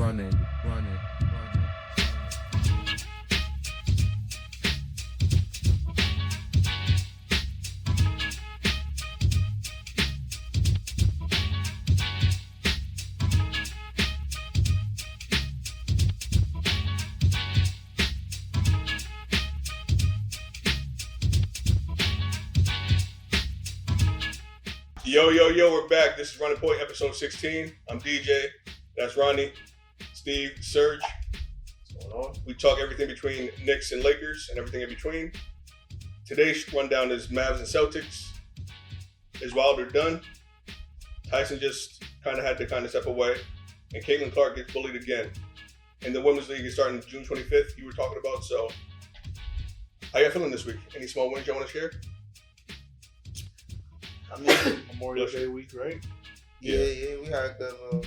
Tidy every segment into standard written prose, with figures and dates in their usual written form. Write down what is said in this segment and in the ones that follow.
Runnin. Yo, we're back. This is Running Point, episode 16. I'm DJ. That's Ronnie, Steve, Serge. What's going on? We talk everything between Knicks and Lakers and everything in between. Today's rundown is Mavs and Celtics. Is Wilder done? Tyson just had to step away. And Caitlin Clark gets bullied again. And the Women's League is starting June 25th, you were talking about. So, how y'all feeling this week? Any small wins y'all want to share? I mean, Memorial Day week, right? Yeah, we had a good little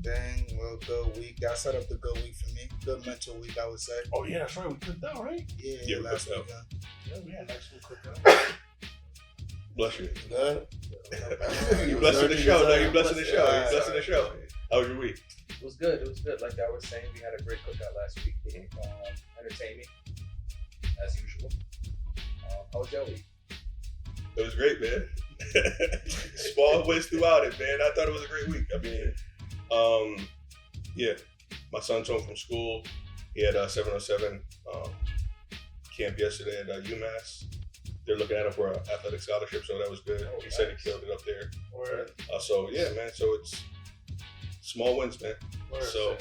thing, good week. That set up the good week for me. Good mental week, I would say. Oh, yeah, that's right. We cooked out, right? Yeah, last week. Yeah, we had a nice little cookout. Bless you. Good? You blessing the show. Now you blessing the show. You blessing the show. How was your week? It was good. Like I was saying, we had a great cookout last week. Entertainment, as usual. How was your week? It was great, man. Small wins throughout it, man. I thought it was a great week. I mean, my son's home from school. He had 707 camp yesterday at UMass. They're looking at him for an athletic scholarship, so that was good. He said he killed it up there. So it's small wins, man. So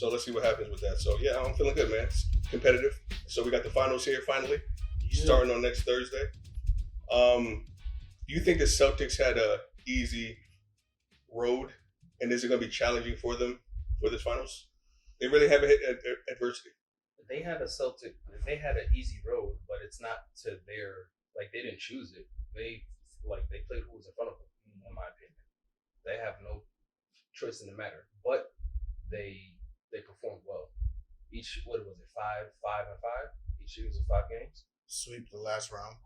let's see what happens with that. So yeah, I'm feeling good, man. It's competitive. So we got the finals here finally, starting on next Thursday. Do you think the Celtics had a easy road, and is it going to be challenging for them for this finals? They really haven't hit adversity. They had an easy road, but it's not to their, like, they didn't choose it. They played who was in front of them, in my opinion. They have no choice in the matter, but they performed well. Each, what was it, 5 and 5? Each series of 5 games. Sweep the last round.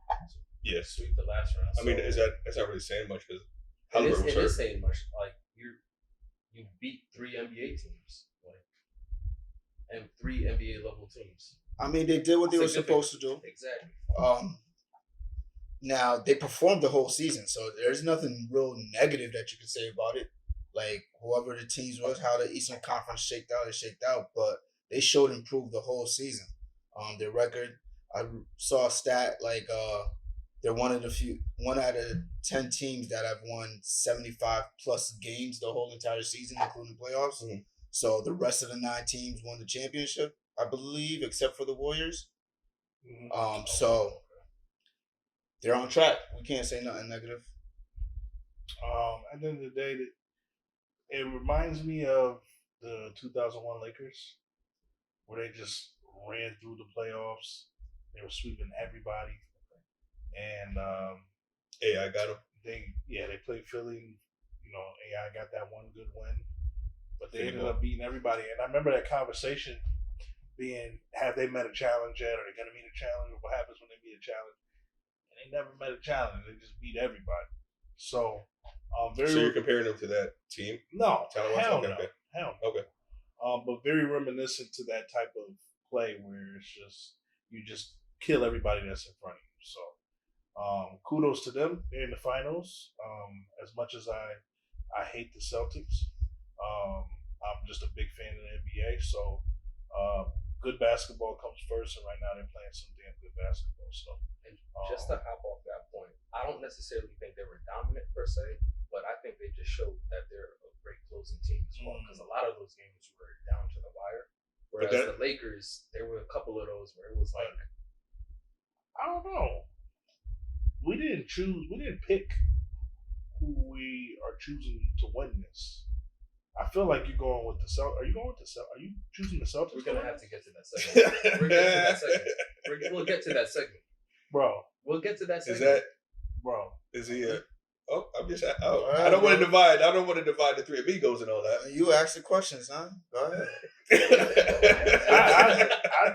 Yes. Sweep the last round. I mean, that's not really saying much because it is saying much. Like you beat 3 NBA teams, and 3 NBA level teams. I mean, they did what they were supposed to do. Exactly. Now they performed the whole season, so there's nothing real negative that you can say about it. Like whoever the teams was, how the Eastern Conference shaked out, but they showed improved the whole season. Their record, I saw a stat like they're one out of 10 teams that have won 75 plus games the whole entire season, including playoffs. Mm-hmm. So the rest of the 9 teams won the championship, I believe, except for the Warriors. Mm-hmm. So they're on track. We can't say nothing negative. At the end of the day, it reminds me of the 2001 Lakers, where they just ran through the playoffs. They were sweeping everybody. And AI got them. They played Philly. AI got that one good win, but they ended up beating everybody. And I remember that conversation being: have they met a challenge yet? Are they going to meet a challenge? What happens when they meet a challenge? And they never met a challenge. They just beat everybody. So, So you're comparing them to that team? No, hell no. Okay. But very reminiscent to that type of play where it's just you just kill everybody that's in front of you. So. Kudos to them. They're in the finals. As much as I hate the Celtics, I'm just a big fan of the NBA. So good basketball comes first, and right now they're playing some damn good basketball. So just to hop off that point, I don't necessarily think they were dominant per se, but I think they just showed that they're a great closing team as well. Because a lot of those games were down to the wire, whereas the Lakers, there were a couple of those where it was like, I don't know. We didn't pick who we are choosing to win this. I feel like you're going with the Celtics. Are you going with the Celtics? Are you choosing the Celtics? We're going to have to get to that segment. We'll get to that segment. Bro. We'll get to that segment. Is that, bro? Is he I'm just, I don't want to divide. I don't want to divide the 3 amigos and all that. You asking questions, huh? Go ahead.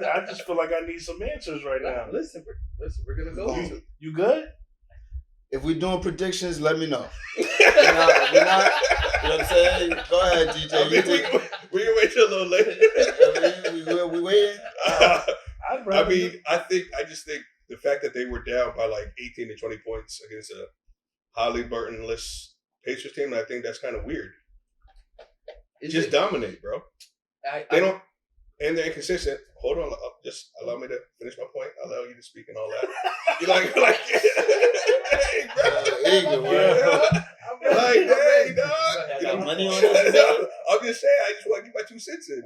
I just feel like I need some answers right now. Listen, we're going to go. You good? If we're doing predictions, let me know. We're not, you know what I'm saying? Go ahead, DJ. We can wait little late. we waiting. I just think the fact that they were down by like 18 to 20 points against a Holly Burton-less Pacers team, I think that's kind of weird. Just dominate, bro. They don't, and they're inconsistent. Hold on, just allow me to finish my point. I'll allow you to speak and all that. You're like, hey, bro. Hey, dog. You got money on this? I'm just saying, I just want to get my 2 cents in.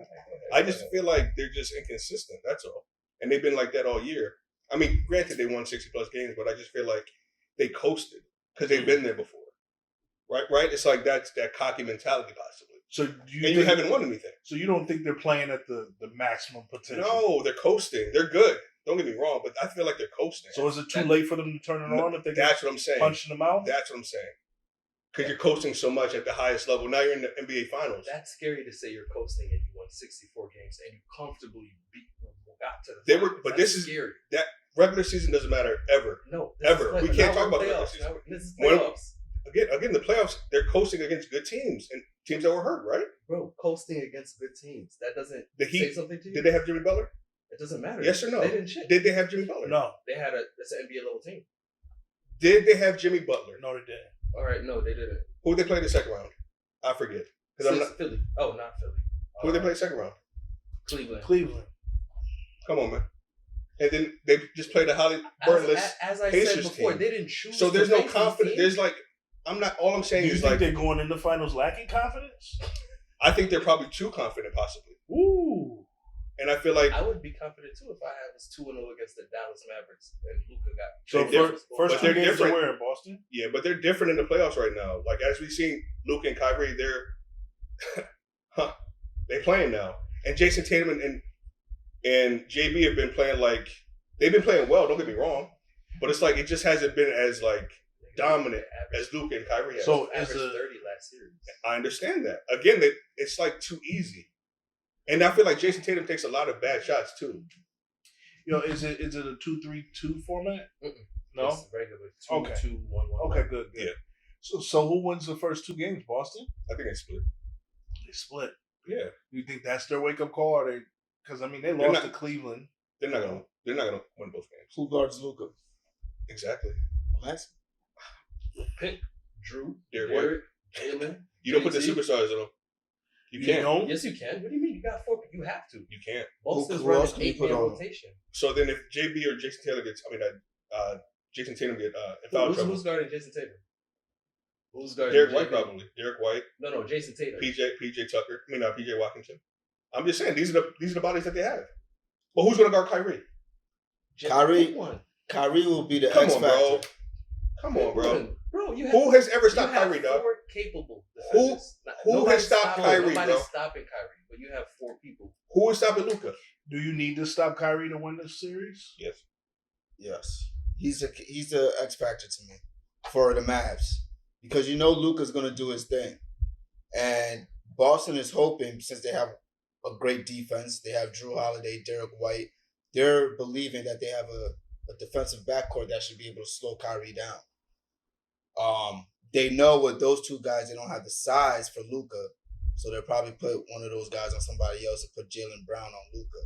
I just feel like they're just inconsistent. That's all. And they've been like that all year. I mean, granted, they won 60-plus games, but I just feel like they coasted because they've been there before. Right? It's like that's that cocky mentality, possibly. So you haven't won anything. So you don't think they're playing at the maximum potential? No, they're coasting. They're good. Don't get me wrong, but I feel like they're coasting. So is it too late for them to turn it on if they that's what I'm saying. Punching them out? That's what I'm saying. Because you're coasting so much at the highest level. Now you're in the NBA Finals. That's scary to say you're coasting and you won 64 games and you comfortably got to the finals. But this is scary. That regular season doesn't matter ever. No, ever. We can't talk about the regular season. This is playoffs. Again, the playoffs, they're coasting against good teams and teams that were hurt, right? Bro, coasting against good teams. That doesn't say something to you? Did they have Jimmy Butler? It doesn't matter. Yes or no? They didn't shit. Did they have Jimmy Butler? No. It's an NBA level team. Did they have Jimmy Butler? No, they didn't. All right, no, they didn't. Who did they play the second round? I forget. Philly. Oh, not Philly. Who did they play the second round? Cleveland. Come on, man. And then they just played a Holly Burton-less as I Pacers said before, team. they didn't choose. So there's no confidence. There's like, I'm not. All I'm saying is like, you think they're going in the finals lacking confidence? I think they're probably too confident, possibly. Ooh. And I feel like I would be confident too if I was 2-0 against the Dallas Mavericks and Luka got. So first two games are where in Boston? Yeah, but they're different in the playoffs right now. Like as we've seen, Luka and Kyrie, they're playing now, and Jason Tatum and JB have been playing like they've been playing well. Don't get me wrong, but it's like it just hasn't been as like dominant as Luka and Kyrie have. So averaged 30 last series. I understand that. Again, it's like too easy. And I feel like Jason Tatum takes a lot of bad shots too. Is it a 2-3-2 format? Mm-mm. No, it's regular 2-2-1-1. Okay, good. Yeah. So who wins the first 2 games? Boston? I think they split. They split. Yeah. You think that's their wake up call? Or they? Because they lost to Cleveland. They're not gonna win both games. Who guards Luka? Exactly. Max. Pick Drew, Derek, Jalen. You don't put the superstars in them. You can't. Don't? Yes, you can. What do you mean? You got 4. You have to. You can't. Boston's Who else running can you put 8-man on? rotation. So then, if JB or Jason Taylor Jason Tatum get in foul trouble. Who's guarding Jason Tatum? Who's guarding Derek JB? White probably. Derek White. No, Jason Tatum. PJ Tucker. PJ Washington. I'm just saying these are the bodies that they have. But who's gonna guard Kyrie? Kyrie will be the Come X on, factor. bro. Come on, bro. Bro, who has ever stopped Kyrie, dog? 4 capable Who defenders. has stopped Kyrie, bro? Nobody's stopping Kyrie, but you have 4 people. Who is stopping Luka? Do you need to stop Kyrie to win this series? Yes. Yes. He's the X factor to me for the Mavs because Luka's gonna do his thing, and Boston is hoping since they have a great defense, they have Drew Holiday, Derek White. They're believing that they have a defensive backcourt that should be able to slow Kyrie down. They know with those 2 guys, they don't have the size for Luka, so they'll probably put one of those guys on somebody else and put Jaylen Brown on Luka.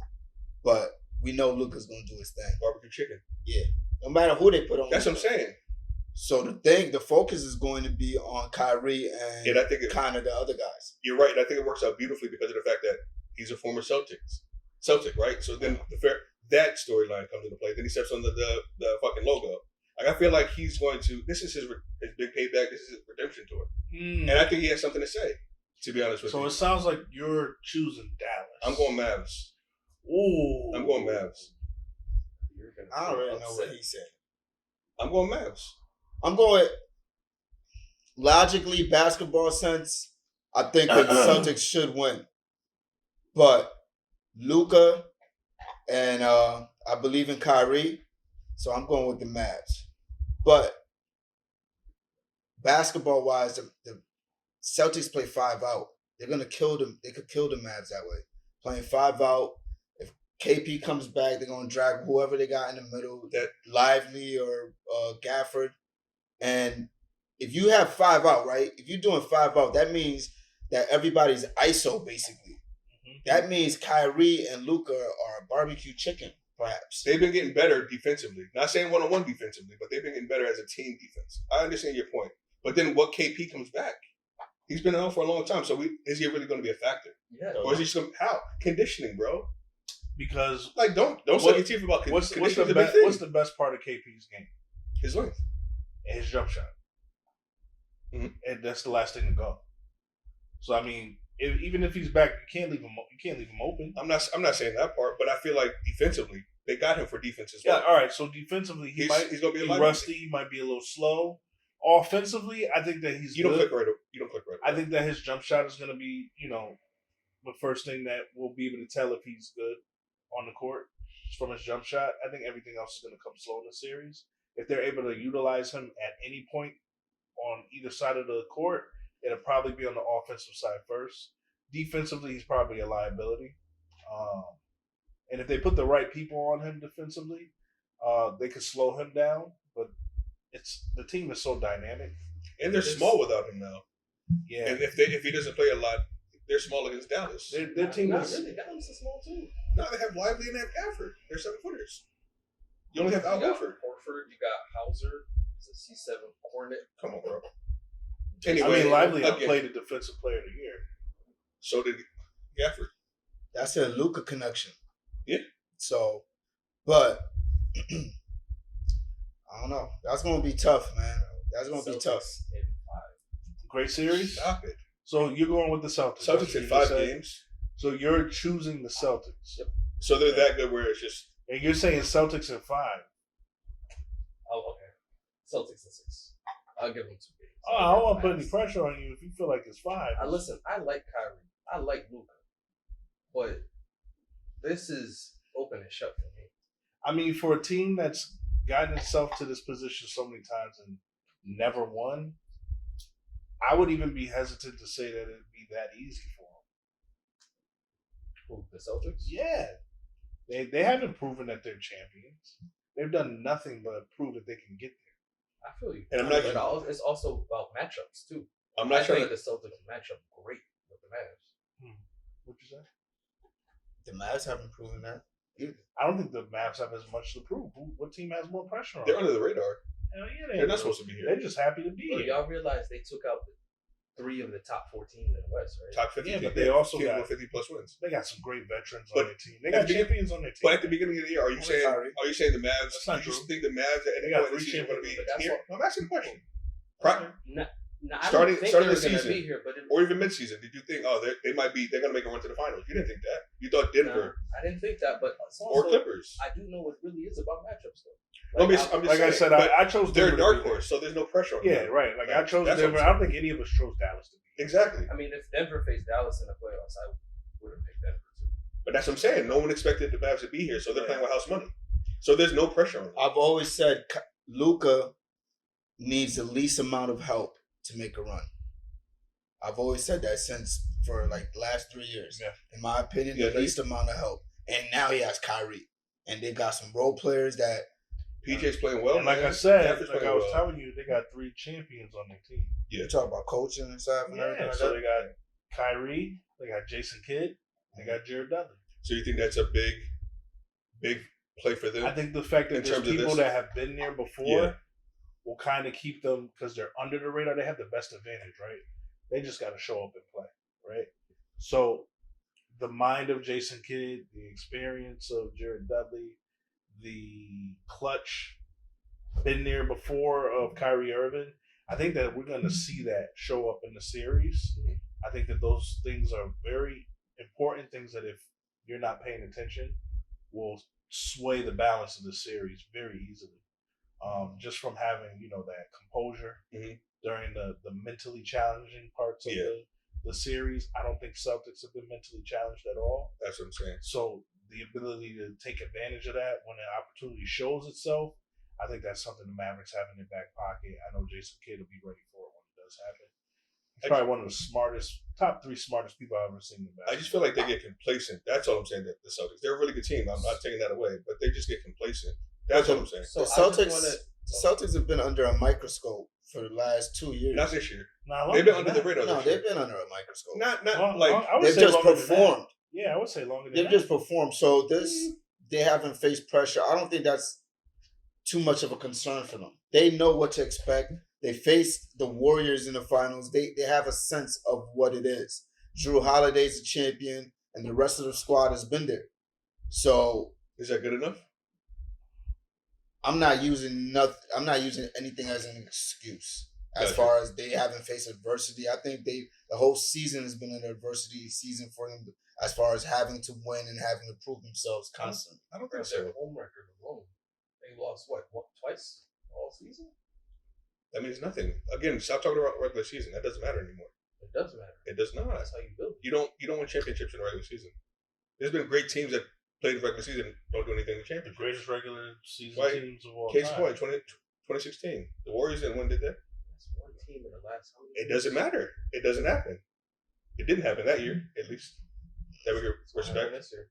But we know Luka's gonna do his thing. Barbecue chicken. Yeah. No matter who they put on. That's Luka. what I'm saying. So the focus is going to be on Kyrie and I think kind of the other guys. You're right. And I think it works out beautifully because of the fact that he's a former Celtic, right? So then that storyline comes into play. Then he steps on the fucking logo. Like I feel like he's going to. This is his big payback. This is his redemption tour. And I think he has something to say. To be honest with you. So it sounds like you're choosing Dallas. I'm going Mavs. Ooh. I'm going Mavs. I don't really know what he said. I'm going Mavs. I'm going logically basketball sense. I think the Celtics should win, but Luka and I believe in Kyrie, so I'm going with the Mavs. But basketball wise, the Celtics play 5 out. They're gonna kill them. They could kill the Mavs that way. Playing 5 out. If KP comes back, they're gonna drag whoever they got in the middle, that Lively or Gafford. And if you have 5 out, right? If you're doing 5 out, that means that everybody's ISO basically. Mm-hmm. That means Kyrie and Luka are barbecue chicken, perhaps. They've been getting better defensively. Not saying one-on-one defensively, but they've been getting better as a team defense. I understand your point. But then what KP comes back? He's been out for a long time. So is he really going to be a factor? Yeah. Or is he just how? Conditioning, bro. Because like don't suck your teeth about conditioning. What's the best part of KP's game? His length. And his jump shot. Mm-hmm. And that's the last thing to go. So I mean, even if he's back, you can't leave him open. I'm not saying that part, but I feel like defensively they got him for defense as well. Yeah, all right. So defensively, he's going to be rusty. He might be a little slow. Offensively, I think that he's. You don't click right. I think that his jump shot is going to be, the first thing that we'll be able to tell if he's good on the court from his jump shot. I think everything else is going to come slow in the series. If they're able to utilize him at any point on either side of the court, it'll probably be on the offensive side first. Defensively, he's probably a liability. And if they put the right people on him defensively, they could slow him down. But the team is so dynamic, and they're small without him now. Yeah, and if he doesn't play a lot, they're small against Dallas. Their team not is really. Dallas is small too. No, they have Lively and they have Gafford. They're 7-footers. You only have Al Horford. You got Hauser. He's a C7 Hornet. Come on, bro. Anyway, I mean, Lively played a defensive player of the year. So did Gafford. That's a Luka connection. Yeah. So, but I don't know. That's going to be tough, man. That's going to be tough. Great series. Stop it. So you're going with the Celtics. Celtics in 5 games. So you're choosing the Celtics. Yep. So they're that good where it's just. And you're saying Celtics in 5. Oh, okay. Celtics in 6. I'll give them 2 games. Oh, I don't want to put any pressure on you if you feel like it's 5. Listen, I like Kyrie. I like Luka. But this is open and shut for me. I mean, for a team that's gotten itself to this position so many times and never won, I would even be hesitant to say that it'd be that easy for them. Who, the Celtics? Yeah. They haven't proven that they're champions. They've done nothing but prove that they can get there. I feel you. And it's also about matchups, too. I'm not sure that the Celtics match up great with the Mavs. What'd you say? The Mavs haven't proven that either. I don't think the Mavs have as much to prove. What team has more pressure on They're them? under the radar. Hell yeah, they're not supposed to be here. They're just happy to be Well, here. y'all realize they took out 3 of the top 4 teams in the West, right? Top 50. Yeah, but they also got 50 plus wins. They got some great veterans on their team. They got champions on their team. But at the beginning of the year, are you saying the Mavs? That's not you true. think the Mavs at any got point in the 3 season going to be champions, here? No, I'm asking a question. I starting don't think the they're season, gonna be here, but or even mid-season, did you think they're going to make a run to the finals? You didn't think that. You thought Denver I didn't think that, but or Clippers. I do know it really is about matchups, though. I'm just saying, I said, I chose they're a Denver. dark horse, so there's no pressure on them. Yeah, right. I chose That's Denver. I don't think any of us chose Dallas to be. Exactly. I mean, if Denver faced Dallas in the playoffs, I would have picked Denver too. But that's what I'm saying. No one expected the Mavs to be here, so they're playing with house money. So there's no pressure on them. I've always said Luka needs the least amount of help to make a run. I've always said that for like the last 3 years. Yeah. In my opinion, the least amount of help. And now he has Kyrie. And they got some role players that PJ's playing well. And like I said, like I was telling you, they got 3 champions on their team. Yeah. You talk about coaching and stuff and everything. So they got Kyrie, they got Jason Kidd, they got Jared Dudley. So you think that's a big play for them? I think the fact that there's people that have been there before will kind of keep them, because they're under the radar, they have the best advantage, right? They just got to show up and play, right? So the mind of Jason Kidd, the experience of Jared Dudley, the clutch, been there before of Kyrie Irving, I think that we're going to see that show up in the series. I think that those things are very important things that if you're not paying attention will sway the balance of the series very easily. Just from having, that composure during the mentally challenging parts of the series. I don't think Celtics have been mentally challenged at all. That's what I'm saying. So the ability to take advantage of that when an opportunity shows itself, I think that's something the Mavericks have in their back pocket. I know Jason Kidd will be ready for it when it does happen. He's probably one of the top 3 smartest people I've ever seen in basketball. I just feel like they get complacent. That's all I'm saying. That the Celtics, they're a really good team. I'm not taking that away, but they just get complacent. That's what I'm saying. So the Celtics have been under a microscope for the last 2 years. Not this year. They've been under the radar. No, they've been under a microscope. Not I would they've say just longer than that. performed. Yeah, I would say longer than They've that. just performed. So they haven't faced pressure. I don't think that's too much of a concern for them. They know what to expect. They faced the Warriors in the finals. They have a sense of what it is. Drew Holiday's a champion, and the rest of the squad has been there. So Is that good enough? I'm not using anything as an excuse as Gotcha. far as they haven't faced adversity. I think the whole season has been an adversity season for them as far as having to win and having to prove themselves constantly. I don't Their think so. home record alone, they lost what twice all season. That means nothing. Again, stop talking about regular season. That doesn't matter anymore. It does matter. It does not. That's how you build. You don't win championships in the regular season. There's been great teams that played the regular season don't do anything in the The championship. greatest regular season Right. teams of all Case time. point, 2016. The Warriors didn't win, did they? That's one team in the last. How many It years? doesn't matter. It doesn't happen. It didn't happen that year, at least. That we could It's gonna happen respect. this year.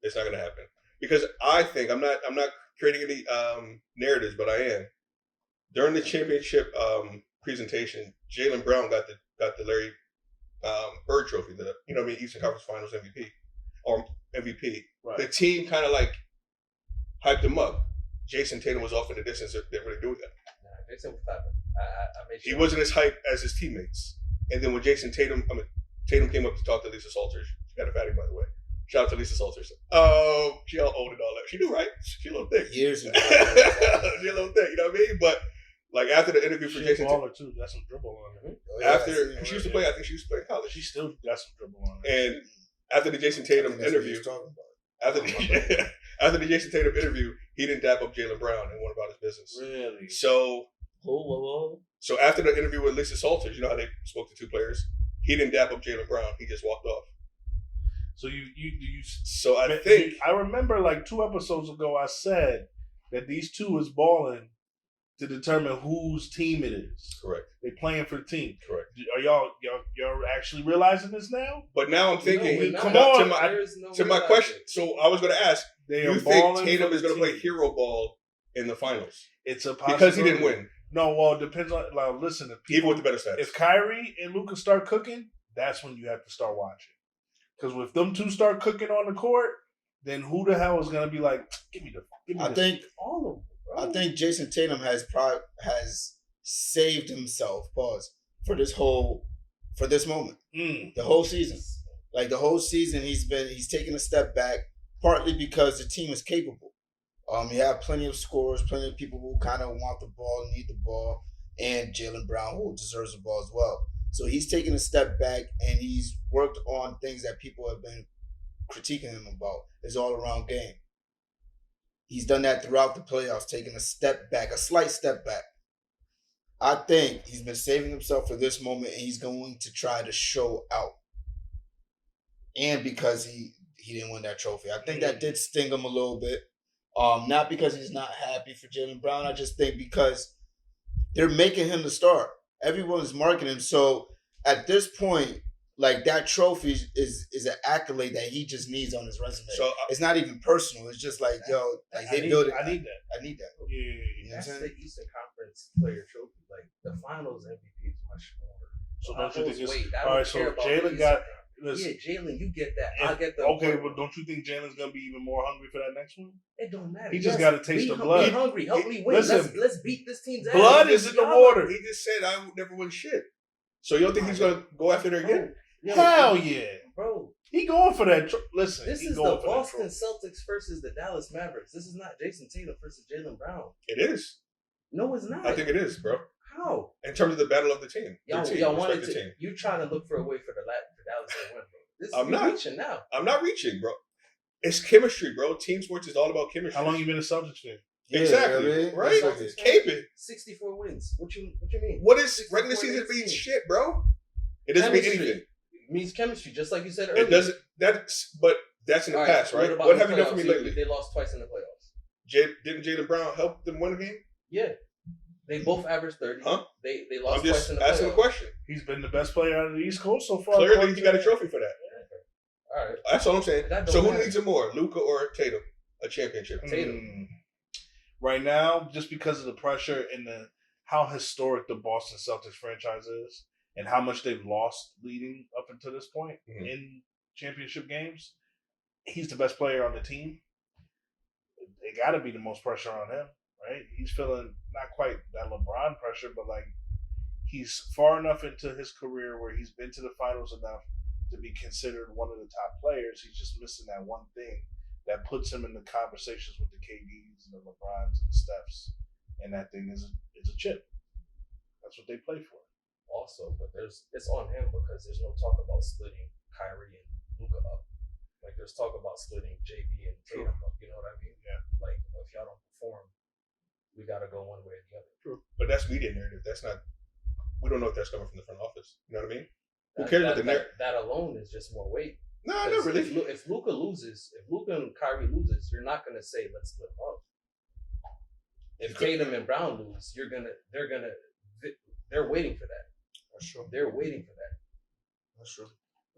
It's not going to happen because I think I'm not creating any narratives, but I am. During the championship presentation, Jaylen Brown got the Larry Bird Trophy, Eastern Conference Finals MVP or MVP. Right. The team kind of like hyped him up. Jason Tatum was off in the distance. They didn't really do that. Nah, Jason was clapping. I made sure. He wasn't as hyped as his teammates. And then when Tatum came up to talk to Lisa Salters. She got a fatty, by the way. Shout out to Lisa Salters. She all old and all that. She do, right? She a little thick. Years ago. She a little thick, you know what I mean? But like after the interview for She's Jason a Tatum, baller too. That's some dribble on her. Oh, yeah, I after seen she her, used to yeah. play, I think she used to play in college. She still got some dribble on her. And after the Jason I Tatum think that's what he interview, was talking about. after the Jason Tatum interview, he didn't dap up Jaylen Brown and went about his business. Really? So So after the interview with Lisa Salters, you know how they spoke to two players? He didn't dap up Jaylen Brown. He just walked off. So you So I think I remember like 2 episodes ago I said that these two is balling to determine whose team it is. correct. They playing for the team. Correct. Are y'all actually realizing this now? But now I'm thinking, we're not. come now, on, to my question. So I was going to ask, They do are you think balling Tatum for is the going to play team. hero ball in the finals? It's a Because he didn't possibility. win, No, well, it depends on. Like, listen, if even people, with the better stats. if Kyrie and Luka start cooking, that's when you have to start watching. Because if them two start cooking on the court, then who the hell is gonna be like, give me I this. think all of them. Bro. I think Jason Tatum has saved himself, for this moment. The whole season. Like the whole season he's taken a step back, partly because the team is capable. You have plenty of scorers, plenty of people who kind of want the ball, need the ball, and Jaylen Brown who deserves the ball as well. So he's taken a step back and he's worked on things that people have been critiquing him about. His all-around game. He's done that throughout the playoffs, taking a step back, a slight step back. I think he's been saving himself for this moment and he's going to try to show out. And because he didn't win that trophy. I think that did sting him a little bit. Not because he's not happy for Jaylen Brown. I just think because they're making him the star. Everyone's marking him. So at this point, like that trophy is an accolade that he just needs on his resume. So it's not even personal. It's just like, yo, like they build it. I need that. I need that. Yeah. You know what I'm That's saying? the Eastern Conference Player Trophy. Like the Finals MVP is much more. So don't you think it's weight. I all don't right? So care about Jalen these. got. Listen, Yeah, Jalen, you get that. I'll get the. okay, but don't you think Jalen's gonna be even more hungry for that next one? It don't matter. He just got to taste the blood. Be hungry. Help me win. Listen, Let's beat this team's ass. blood is in the water. He just said I would never win shit. So you don't think he's going to go after it again? Yo, Hell yeah, bro. he going for that. Listen, This he is going the for Boston that trophy. Celtics versus the Dallas Mavericks. This is not Jason Tatum versus Jaylen Brown. It is. No, it's not. I think it is, bro. How? In terms of the battle of the team. Y'all Respect wanted the to. team. You trying to look for a way for Dallas to win, bro. I'm you're not. reaching now. I'm not reaching, bro. It's chemistry, bro. Team sports is all about chemistry. How long you been a Celtics fan? Exactly. Yeah, man. Right? Celtics fan. Cape it. 64 wins. What you mean? What is 64 regular season to means 18. shit, bro? It doesn't mean Chemistry. anything. It means chemistry, just like you said earlier. It doesn't. But that's in the All past, right? about What the have you done for me playoffs? lately? They lost twice in the playoffs. Didn't Jaylen Brown help them win a game? Yeah. They both averaged 30. Huh? They I'm lost twice just in the playoffs. asking a question. He's been the best player out of the East Coast so far. Clearly, he got a trophy for that. All right. That's all I'm saying. That don't So who matter. needs it more, Luka or Tatum? A championship. Tatum. Right now, just because of the pressure and how historic the Boston Celtics franchise is, and how much they've lost leading up until this point Mhm. in championship games, he's the best player on the team. It got to be the most pressure on him, right? He's feeling not quite that LeBron pressure, but like he's far enough into his career where he's been to the finals enough to be considered one of the top players. He's just missing that one thing that puts him in the conversations with the KDs and the LeBrons and the Stephs, and that thing is a chip. That's what they play for. Also, but it's on him because there's no talk about splitting Kyrie and Luka up. Like there's talk about splitting JB and Tatum up. You know what I mean? Yeah. Like if y'all don't perform, we gotta go one way or the other. True. But that's media narrative. That's not. We don't know if that's coming from the front office. You know what I mean? Who cares what the narrative? That alone is just more weight. No, not really. If Luka and Kyrie loses, you're not gonna say let's split them up. If Tatum and Brown lose, they're waiting for that. That's true. They're waiting for that. That's true.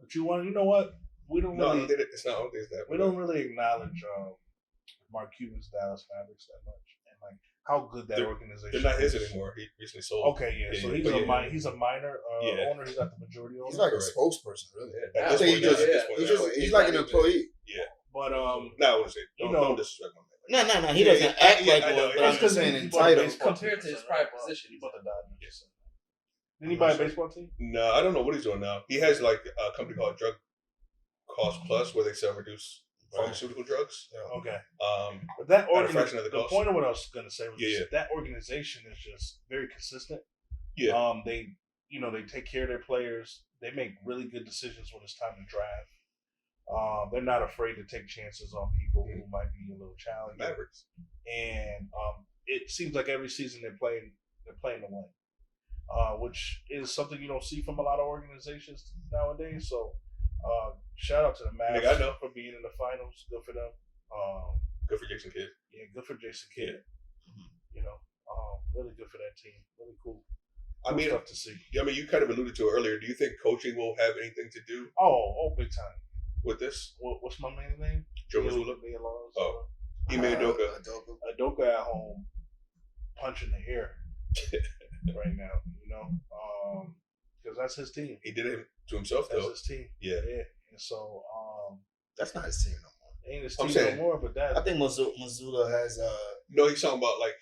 But you know what? We don't No, really. it's not. I don't think it's that. We don't really acknowledge Mark Cuban's Dallas Mavericks that much, and like how good that organization. They're not his is. anymore. He recently sold. Okay, yeah. So he's a minor owner. He's not the majority owner. He's like a spokesperson, really. Yeah, I think he's like an employee. Yeah. But no, I wouldn't say. Don't disrespect my man. No. He doesn't act like I know, one. But I'm just saying entitled. Compared to his prior position, he bought the Dodgers. Did he buy a baseball team? No, I don't know what he's doing now. He has like a company called Drug Cost Plus where they sell reduced pharmaceutical drugs. Yeah. Okay. But At that a fraction of the the cost. point of what I was going to say was Yeah. that organization is just very consistent. Yeah. They take care of their players. They make really good decisions when it's time to draft. They're not afraid to take chances on people who might be a little challenging. Mavericks. And it seems like every season they're playing to win, which is something you don't see from a lot of organizations nowadays. So shout out to the Mavs Nigga, I know. for being in the finals. Good for them. Good for Jason Kidd. Yeah, good for Jason Kidd. You know, really good for that team. Really cool. I mean, stuff to see. I mean, you kind of alluded to it earlier. Do you think coaching will have anything to do Big time. with this? What's my man's name? Joe Mazzulla? Oh, Ime Udoka. Udoka at home, punching the air right now. You know, because that's his team. He did it to himself, That's though. his team. Yeah. And so, That's not his team no more. ain't his I'm team saying- no more. But that I think Mazzulla has No, he's talking about like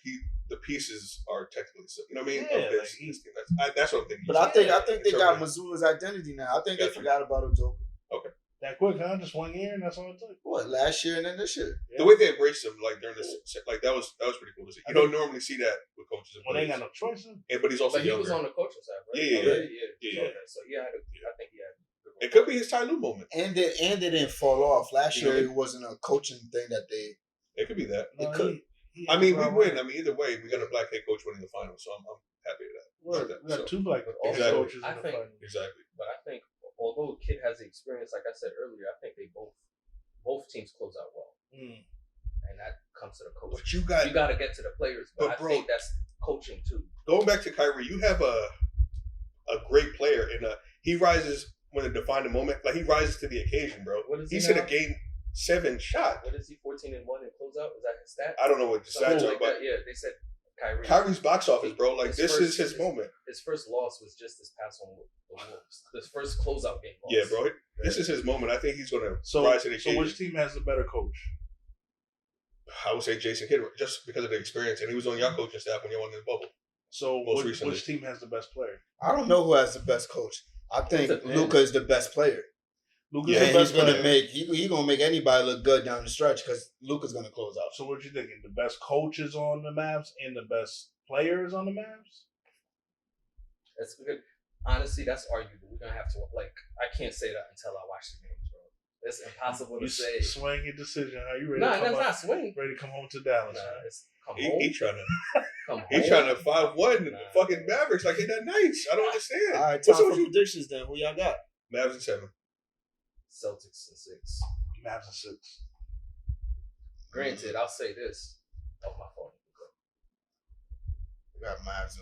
the pieces are technically, you know what I mean? Yeah, Of like his team. That's what I'm thinking. but I think they got Interpreting. Mazzulla's identity now. I think they Gotcha. forgot about Udoka. that quick, huh? Just 1 year, and that's all it took. What, last year and then this year? The way they embraced him, like during this, like that was pretty cool to see. You don't normally see that with coaches and Well, they ain't players. got no choices. But he's also But he younger. was on the coaching staff, right? Yeah. Okay, so I think he had. It could be his Ty Lue moment. And they didn't fall off. Last You know, year it wasn't a coaching thing that they. It could be that. It could. I mean, we win. I mean, either way, we got a black head coach winning the finals, so I'm happy with that. We got two black head Exactly. coaches in I the think- finals. Exactly. But I think although Kid has the experience, like I said earlier, I think they both teams close out well, and that comes to the coach. But you You got got to get to the players, but But I bro- think that's coaching too. going back to Kyrie. You have a great player, and he rises when it defined the moment. Like he rises to the occasion, bro. What is He's he hit a now? game 7 shot. What is he? 14-1 in closeout? Is that his stat? I don't know what the Something stats are, like but that. Yeah, they said Kyrie. Kyrie's box office, bro. Like His this first- is his moment. His first loss was just this past one with the Wolves. This first closeout game. Loss. Yeah, bro. This is his moment. I think he's gonna So, rise to the so occasion. which team has the better coach? I would say Jason Kidd, just because of the experience, and he was on your coaching staff when you were in the bubble. So Most recently. which team has the best player? I don't know who has the best coach. I think It depends. Luka is the best player. Luka's Yeah, the And best he's gonna player. make he gonna make anybody look good down the stretch because Luka's gonna close out. So what you thinking? The best coaches on the Mavs and the best players on the Mavs? That's good. Honestly, that's arguable. We're gonna have to I can't say that until I watch the games, bro. It's impossible to say. Swing your decision. Are you ready? No, to come that's up- not swing. Ready to come home to Dallas? Nah, huh? it's come He home. trying to Come home. he trying to 5-1 Nah. fucking Mavericks like they that nice. I don't understand. All right, What's time up for with you? predictions then. Who y'all got? Mavs and 7. Celtics and 6. Mavs and 6. Granted, I'll say this. Oh my fault. We got Mavs,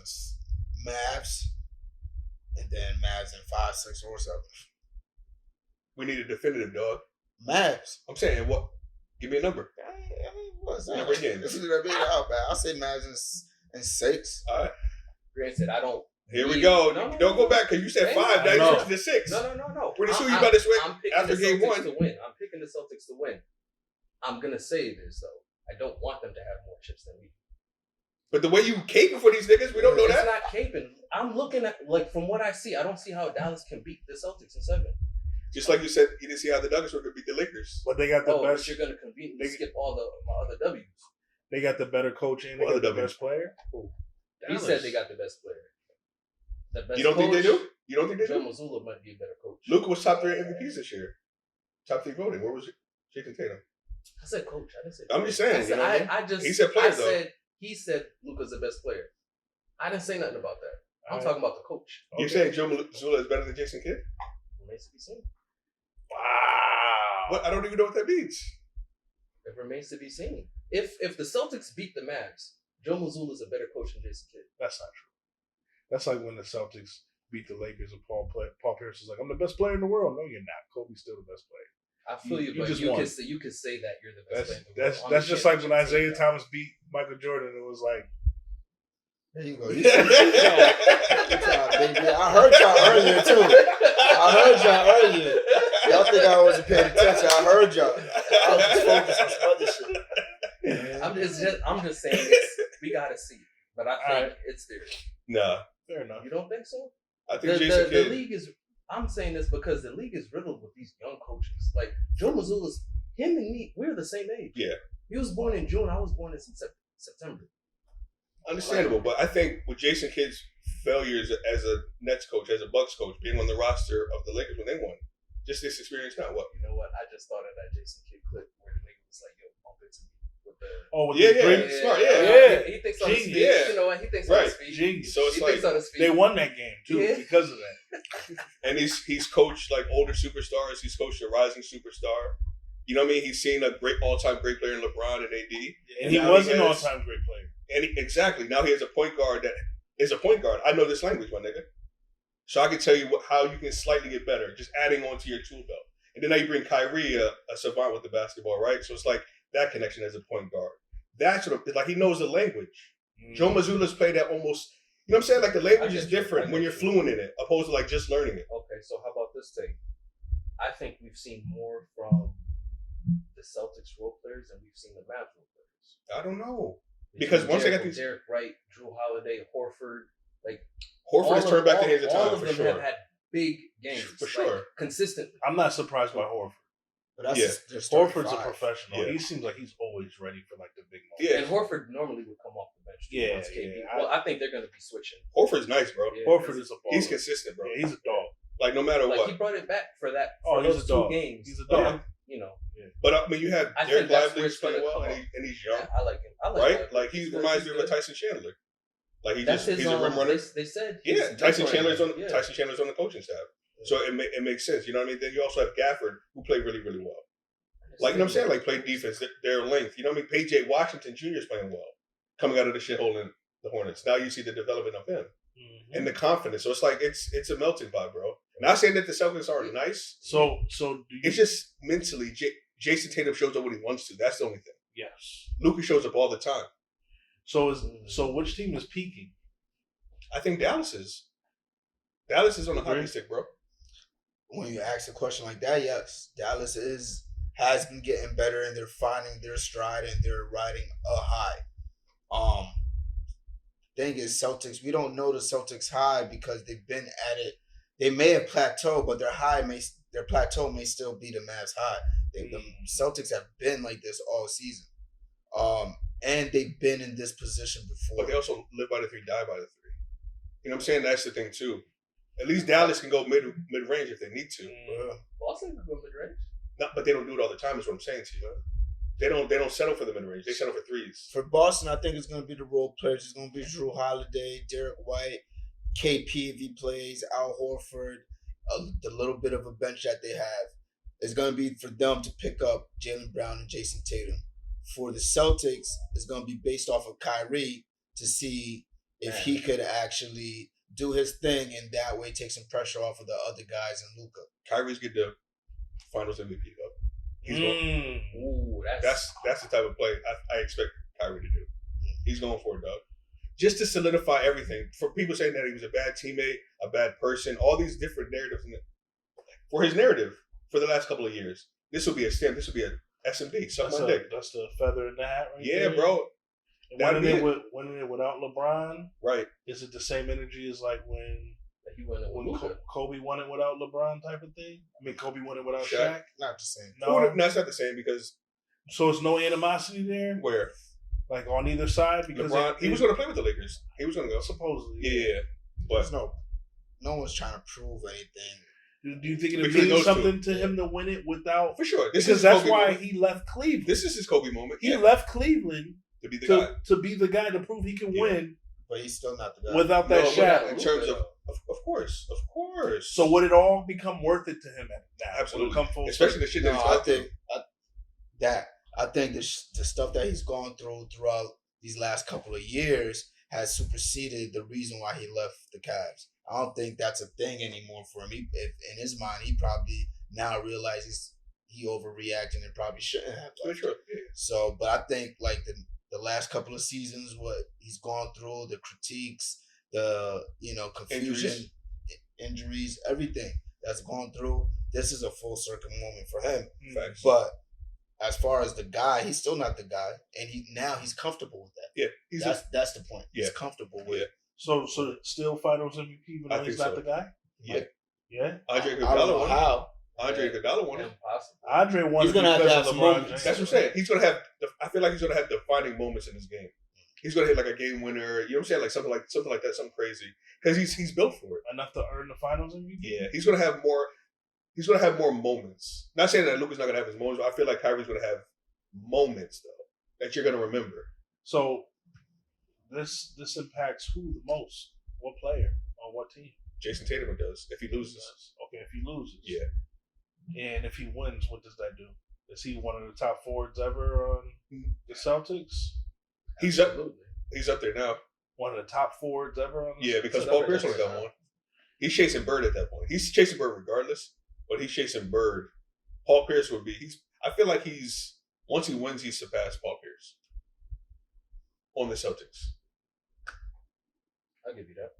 and then Mavs in 5, 6, or 7. We need a definitive, dog. Mavs. I'm saying what? Give me a number. I mean, what's that? Number again. This is a big out, man. I'll say Mavs in 6. All right. Granted, I don't Here we go. No, Don't go back because you said 5. Now you're switching to 6. No. Pretty soon you about to switch I'm picking after the game Celtics 1. to win. I'm picking the Celtics to win. I'm gonna say this though. I don't want them to have more chips than we do. But the way you caping for these niggas, we don't know It's that. not caping. I'm looking at from what I see, I don't see how Dallas can beat the Celtics in 7. Just like you said, you didn't see how the Nuggets were going to beat the Lakers. But they got the best. But you're gonna conveniently skip all my other W's. They got the better coach and they got the best player. He said they got the best player. The best you don't think they do? You don't think they Joe do? Mazzulla might be a better coach. Luka was top 3 MVPs this year. Top 3 voting. Where was Jason Tatum? I said coach. I didn't say. I'm just saying. He said players though. He said Luka's the best player. I didn't say nothing about that. I'm talking about the coach. You're saying Joe Mazzulla is better than Jason Kidd? Remains to be seen. Wow. What? I don't even know what that means. It remains to be seen. If the Celtics beat the Mavs, Joe Mazzulla is a better coach than Jason Kidd. That's not true. That's like when the Celtics beat the Lakers and Paul Pierce was like, I'm the best player in the world. No, you're not. Kobe's still the best player. I feel you, but you can say that you're the best player in the world. That's just like when Isaiah Thomas beat Michael Jordan. It was like, there you go. Baby. I heard y'all earlier too. Y'all think I wasn't paying attention. I heard y'all. I was just focused on some other shit. I'm just saying we gotta see. But I think it's there. Nah. Fair enough. You don't think so? I think Jason the league is. I'm saying this because the league is riddled with these young coaches. Like Joe Mazzulla's, him and me, we're the same age. Yeah. He was born in June. I was born in September. Understandable, but I think with Jason Kidd's failures as a Nets coach, as a Bucks coach, being on the roster of the Lakers when they won, just this experience now, what? You know what? I just thought of that Jason Kidd clip where the nigga was like, "Yo, bump it to me." Smart, He thinks on his feet. Yeah. You know what? He thinks on his feet. Genius. So it's he like thinks on his feet. They won that game too because of that. And he's coached like older superstars. He's coached a rising superstar. You know what I mean? He's seen a all-time great player in LeBron and AD. And he was an all-time great player. And exactly. Now he has a point guard that is a point guard. I know this language, my nigga. So I can tell you how you can slightly get better, just adding on to your tool belt. And then now you bring Kyrie, a savant with the basketball, right? So it's like that connection as a point guard. That's what like he knows the language. Joe Mazzulla's played that almost, you know what I'm saying? Like the language is different when you're fluent in it, opposed to like just learning it. Okay, so how about this thing? I think we've seen more from the Celtics role players than we've seen the Mavs role players. I don't know. Because once they got these Derek Wright, Drew Holiday, Horford, like Horford has turned back the hands of time all of for them sure. have had big games For sure. consistently. I'm not surprised by Horford. But that's Horford's a professional. Yeah. He seems like he's always ready for like the big moment. Yeah. And Horford normally would come off the bench. Yeah, once KD. yeah. Well, I think they're going to be switching. Horford's nice, bro. Yeah, Horford is a baller. He's consistent, bro. Yeah, he's a dog. Like no matter like what. he brought it back for that. Oh, For he's those a dog. 2 games. He's a dog. You know. But I mean, you have I Derek think that's Lively where it's playing gonna well, come and he's young, I like him. I like right? Lively. Like he He's reminds good. me of a Tyson Chandler. Like he's That's a rim runner. They said Tyson mentoring Chandler's him. on Tyson Chandler's on the coaching staff, so it makes sense. You know what I mean? Then you also have Gafford, who played really really well. Like you know what I'm saying? Like played defense, their length. You know what I mean? PJ Washington Jr. is playing well, coming out of the shithole in the Hornets. Now you see the development of him and the confidence. So it's like it's a melting pot, bro. Not saying that the Celtics aren't nice. So do you? It's just mentally, Jason Tatum shows up when he wants to. That's the only thing. Yes. Luka shows up all the time. So which team is peaking? I think Dallas is. Dallas is on the hockey stick, bro. When you ask a question like that, yes, Dallas has been getting better and they're finding their stride and they're riding a high. Thing is, Celtics, we don't know the Celtics high because they've been at it. They may have plateaued, but their plateau may still be the Mavs high. The Celtics have been like this all season. And they've been in this position before. But they also live by the 3, die by the 3. You know what I'm saying? That's the thing too. At least Dallas can go mid range if they need to. Boston can go mid range. But they don't do it all the time. Is what I'm saying to you. They don't settle for the mid range. They settle for 3s. For Boston, I think it's going to be the role players. It's going to be Drew Holiday, Derek White, KP if he plays, Al Horford, the little bit of a bench that they have. It's going to be for them to pick up Jaylen Brown and Jason Tatum. For the Celtics, it's going to be based off of Kyrie to see if he could actually do his thing and that way take some pressure off of the other guys and Luka. Kyrie's get the Finals MVP though. He's going. Ooh, That's the type of play I expect Kyrie to do. He's going for it, dog. just to solidify everything. For people saying that he was a bad teammate, a bad person, all these different narratives for his narrative for the last couple of years. This will be a stamp. This will be a SMD. Suck my dick. That's the feather in the hat, right? Yeah, there. bro. Winning it without LeBron, right? Is it the same energy as like when he won it with Luka? Kobe won it without LeBron type of thing? I mean, Kobe won it without Shaq. Not the same. No, it's not the same because. So it's no animosity there. Where? Like on either side, because LeBron, he was going to play with the Lakers. He was going to go. Supposedly, yeah. But no one's trying to prove anything. Do you think it means something to him to win it without? For sure, because that's why he left Cleveland. This is his Kobe moment. He left Cleveland to be the guy, to be the guy to prove he can win. But he's still not the guy without that shadow. In terms of course. So would it all become worth it to him now? Absolutely. Come full especially the shit that he's gone through. I think the stuff that he's gone throughout these last couple of years has superseded the reason why he left the Cavs. I don't think that's a thing anymore for him. If in his mind, he probably now realizes he overreacted and probably shouldn't have. Sure. Yeah. So, but I think like the last couple of seasons, what he's gone through, the critiques, the confusion, injuries, everything that's gone through. This is a full circle moment for him. Facts. But as far as the guy, he's still not the guy, and he's comfortable with that. Yeah, that's the point. Yeah. He's comfortable with it. So still Finals MVP, even though he's not the guy. Yeah. Andre I don't know how. Andre Iguodala won it. Impossible. Andre won. He's gonna have to have some moments. That's what I'm saying. He's gonna have. I feel like he's gonna have defining moments in this game. He's gonna hit like a game winner. You know what I'm saying? Like something like that, something crazy. Because he's built for it. Enough to earn the Finals MVP. Yeah, he's gonna have more. He's gonna have more moments. Not saying that Luka's not gonna have his moments, but I feel like Kyrie's gonna have moments though that you're gonna remember. So this impacts who the most? What player on what team? Jason Tatum does if he loses. Okay, if he loses. Yeah. And if he wins, what does that do? Is he one of the top forwards ever on the Celtics? He's up. He's up there now. One of the top forwards ever on the Celtics? Yeah, because Paul Pierce only got one. He's chasing Bird at that point. He's chasing Bird regardless, but he's chasing Bird. Paul Pierce would be. I feel like once he wins, he's surpassed Paul Pierce on the Celtics. I'll give you that.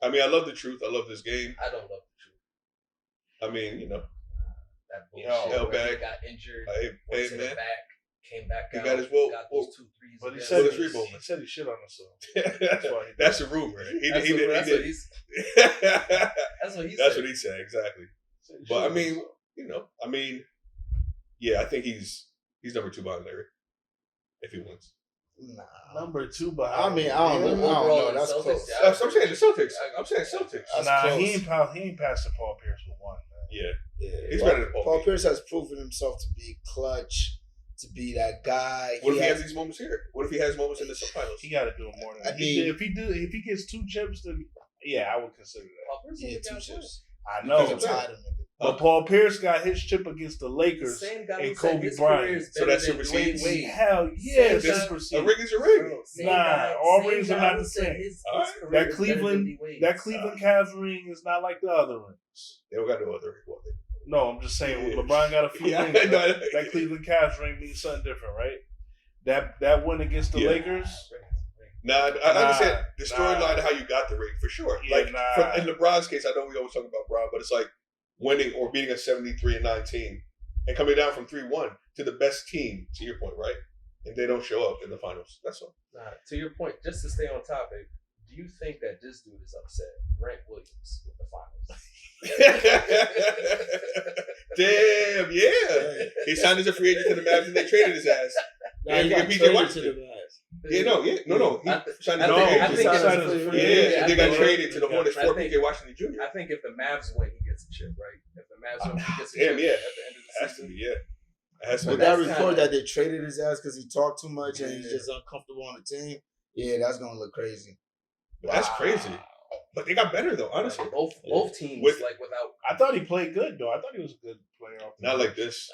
I mean, I love the truth. I love this game. I don't love the truth. I mean, that bullshit. Hell back. He got injured. Hey, to man. the back. Came back he out. got his got those 2 threes. But he again. said he shit on himself. That's a rumor. That's what he said. That's what he said, exactly. But I mean, I think he's number 2 behind Larry if he wins. Nah. Number 2 behind. I mean, I don't know. That's Celtics, close. I'm saying the Celtics. I'm saying Celtics. Nah, he ain't passing Paul Pierce with 1. Man. Yeah. He's better than Paul Pierce has proven himself to be clutch, to be that guy. What if he has these moments here? What if he has moments in the finals? He got to do it more than that. If he gets 2 chips, then I would consider that. Paul Pierce 2 chips. I know. But Paul Pierce got his chip against the Lakers and Kobe Bryant. So that supersedes. Hell yes, a ring is a ring. Nah, all rings are not the same. That Cleveland Cavs ring is not like the other rings. They don't got no other ring. No, I'm just saying LeBron got a few rings. That Cleveland Cavs ring means something different, right? That win against the Lakers. I understand the storyline of how you got the ring for sure. Yeah, in LeBron's case, I know we always talk about Bron, but it's like winning or beating a 73-19 and coming down from 3-1 to the best team. To your point, right? And they don't show up in the finals. That's all. To your point, just to stay on topic, do you think that this dude is upset, Grant Williams, with the finals? Damn, yeah. He signed as a free agent to the Mavs and they traded his ass. He got traded to the Mavs. No. He signed as a free agent. And they got traded to the Hornets for PJ Washington Jr. I think if the Mavs win, he gets a chip, right? If the Mavs win, he gets a chip at the end of the season. With that report that they traded his ass because he talked too much and he's just uncomfortable on the team, that's gonna look crazy. That's crazy. But they got better though, honestly. Both teams without. I thought he played good though. I thought he was a good player. Not like this.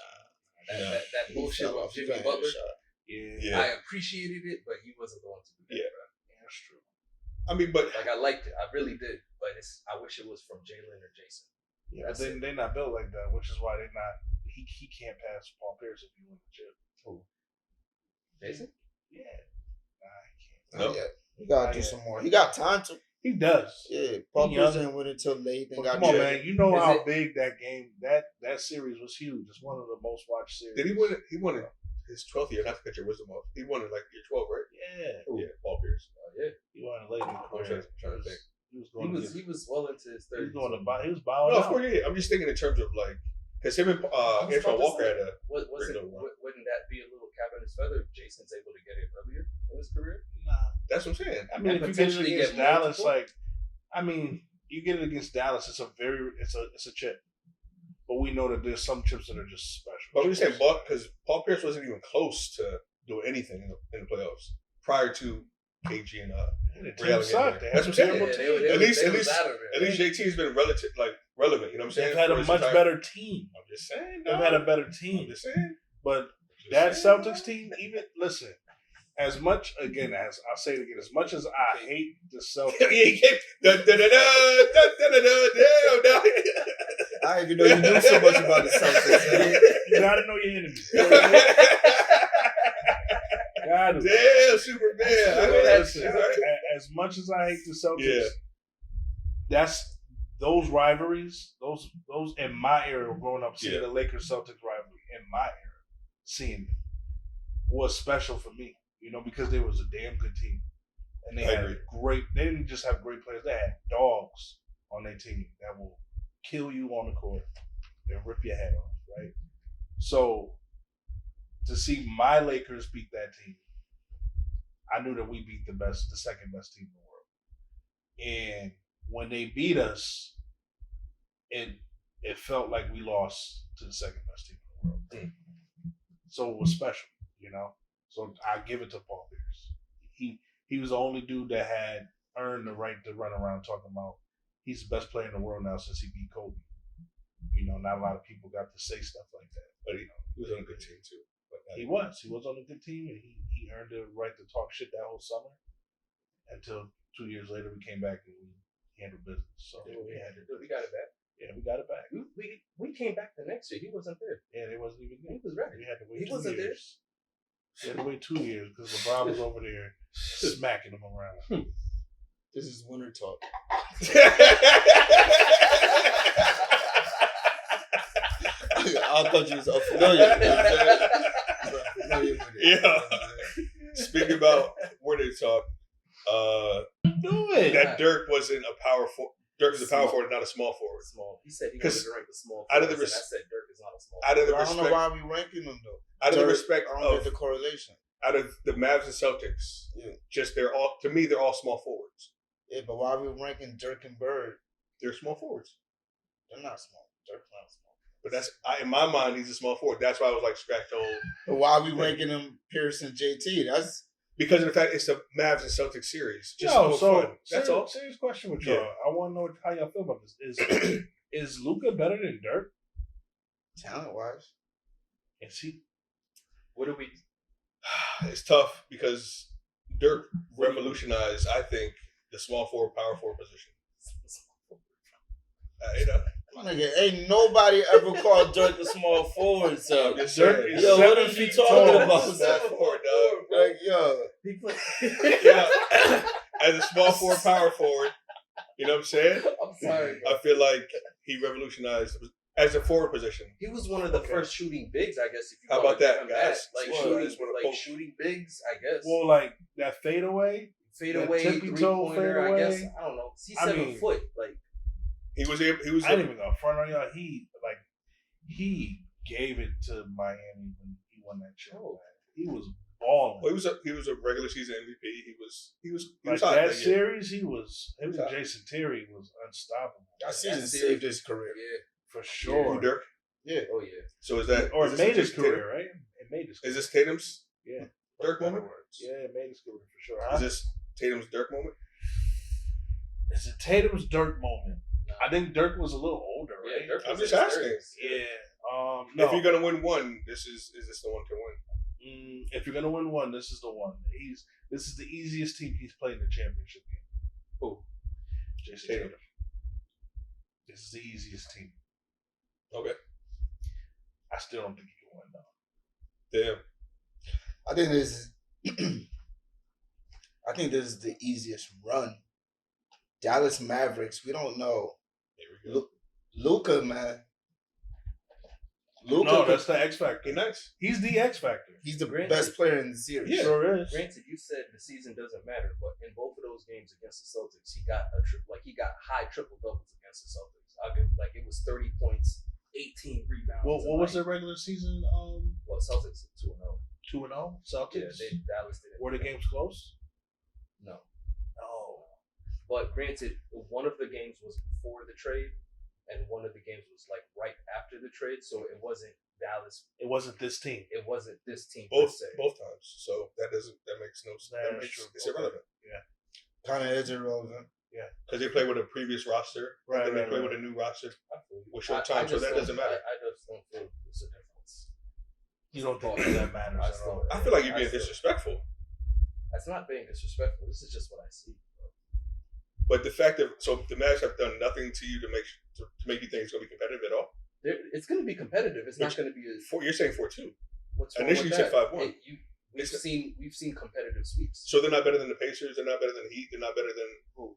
That bullshit with Jimmy Butler. Yeah. I appreciated it, but he wasn't going to do that. Yeah, that's true. I mean, but I liked it. I really did. But I wish it was from Jalen or Jason. Yeah, but they're not built like that, which is why they're not. He can't pass Paul Pierce if he wins the chip. Who? Jason? Yeah. No. Yeah, he gotta do some more. He got time to. He does. Yeah, Paul Pierce didn't win until late. But come on, man. You know how big that game, that series was huge. It's one of the most watched series. Did he win it? He won it his 12th year. Not to cut your wisdom off. He won it like year 12, right? Yeah. Yeah, Paul Pierce. Yeah. He won it late in the career. I'm trying to think. He was well into his 30s. He was bowing No, out. of course, yeah. I'm just thinking in terms of like, because him and Antoine Walker had a. Wouldn't that be a little cap in his feather if Jason's able to get it earlier in his career? Nah. That's what I'm saying. I mean, if you get it against Dallas, you get it against Dallas, it's a chip. But we know that there's some chips that are just special. But I'm just saying, because Paul Pierce wasn't even close to doing anything in the playoffs prior to KG and Real. That's what I'm saying. At least JT's been relevant. You know what I'm saying? They've had a much better team. I'm just saying. They've had a better team. I'm just saying. But that Celtics team, even listen. As much again as I'll say it again, as much as I hate the Celtics, I didn't even know you knew so much about the Celtics. You gotta know your enemies. Damn, Superman. Listen, as much as I hate the Celtics, that's those rivalries. Those in my era growing up, seeing the Lakers Celtics rivalry in my era, seeing was special for me. You know, because they was a damn good team. And they they didn't just have great players, they had dogs on their team that will kill you on the court. They'll rip your head off, right? So to see my Lakers beat that team, I knew that we beat the second best team in the world. And when they beat us, it felt like we lost to the second best team in the world. So it was special, you know? So I give it to Paul Pierce. He was the only dude that had earned the right to run around talking about he's the best player in the world now since he beat Kobe. You know, not a lot of people got to say stuff like that. But he was on a good team too. He was on a good team, and he earned the right to talk shit that whole summer. Until 2 years later, we came back and we handled business. So we got it back. Yeah, we got it back. We came back the next year. He wasn't there. Yeah, they wasn't even there. He was ready. We had to wait. He wasn't there. He had to wait 2 years because LeBron was over there smacking him around. This is winter talk. I thought you was unfamiliar. Yeah. Speaking about winter talk, do it. That Dirk wasn't a power forward. Dirk is a power forward, not a small forward. Small. He said he wanted to rank the small forward. I said Dirk is not a small forward. I don't know why we ranking them though. Out of the respect I don't get the correlation. Out of the Mavs and Celtics, just they're all small forwards. Yeah, but why are we ranking Dirk and Bird? They're small forwards. They're not small. Dirk's not small. But that's in my mind, he's a small forward. That's why I was like scratch the whole. But why are we ranking him Pierce and JT? That's because of the fact it's the Mavs and Celtics series. Just fun. That's all. Serious question with y'all. Yeah. I want to know how y'all feel about this. Is Luka better than Dirk? Talent wise, is he? What do we? It's tough because Dirk revolutionized, I think, the small forward, power forward position. Nigga, ain't nobody ever called Dirk a small forward, so Dirk is what is he talking about? Small forward, dog. Like, yo. As a small forward, power forward, you know what I'm saying? I'm sorry. I feel like he revolutionized as a forward position. He was one of the first shooting bigs, I guess. If you how about that, guys? Shooting bigs, I guess. Well, like that fadeaway, three-pointer, I guess. I don't know. He's 7 foot, like. He was. I didn't even go front on y'all. He gave it to Miami when he won that show. He was balling. Well, he was a regular season MVP. He was like hot that series. Him and Jason Terry was unstoppable. That season saved his career. Yeah, for sure. Yeah. Dirk. Yeah. Oh yeah. So is that or it made his career, right? It made his career. Is this Tatum's? Yeah. Dirk moment. Yeah, it made his career for sure. Is this Tatum's Dirk moment? Is it Tatum's Dirk moment? I think Dirk was a little older, right? Yeah, I'm just asking. Yeah. No. If you're gonna win one, is this the one to win? If you're gonna win one, this is the one. This is the easiest team he's played in the championship game. Who? Jason Tatum. This is the easiest team. Okay. I still don't think he can win though. Damn. I think this is I think this is the easiest run. Dallas Mavericks. We don't know. Here we go. Luka, man. No, that's the X factor. He nice. He's the X factor. He's the Granted. best player in the series. Yeah. Sure is. Granted, you said the season doesn't matter, but in both of those games against the Celtics, he got he got high triple doubles against the Celtics. I'll give it was 30 points, 18 rebounds. What was the regular season? Well, Celtics 2-0. 2-0 Celtics. Yeah, Dallas didn't. Were the games close? No. No. But granted, one of the games was before the trade, and one of the games was like right after the trade, so it wasn't Dallas. It wasn't this team. It wasn't this team. Both per se. times. So that makes no sense. That is true. It's irrelevant. Kind of is irrelevant. Because they play with a previous roster, Right, and then they right, play right. with a new roster I feel you. with short I time, so just that don't- doesn't matter. I just don't feel it's a difference. You don't think that matters I at still- all? I feel like you're being I still- disrespectful. That's not being disrespectful. This is just what I see. But the fact that the Mavs have done nothing to you to make you think it's going to be competitive at all. It's going to be competitive. It's not going to be a. You're saying 4-2. What's wrong Initially with you said that? 5-1. We've seen competitive sweeps. So they're not better than the Pacers. They're not better than the Heat. They're not better than Who?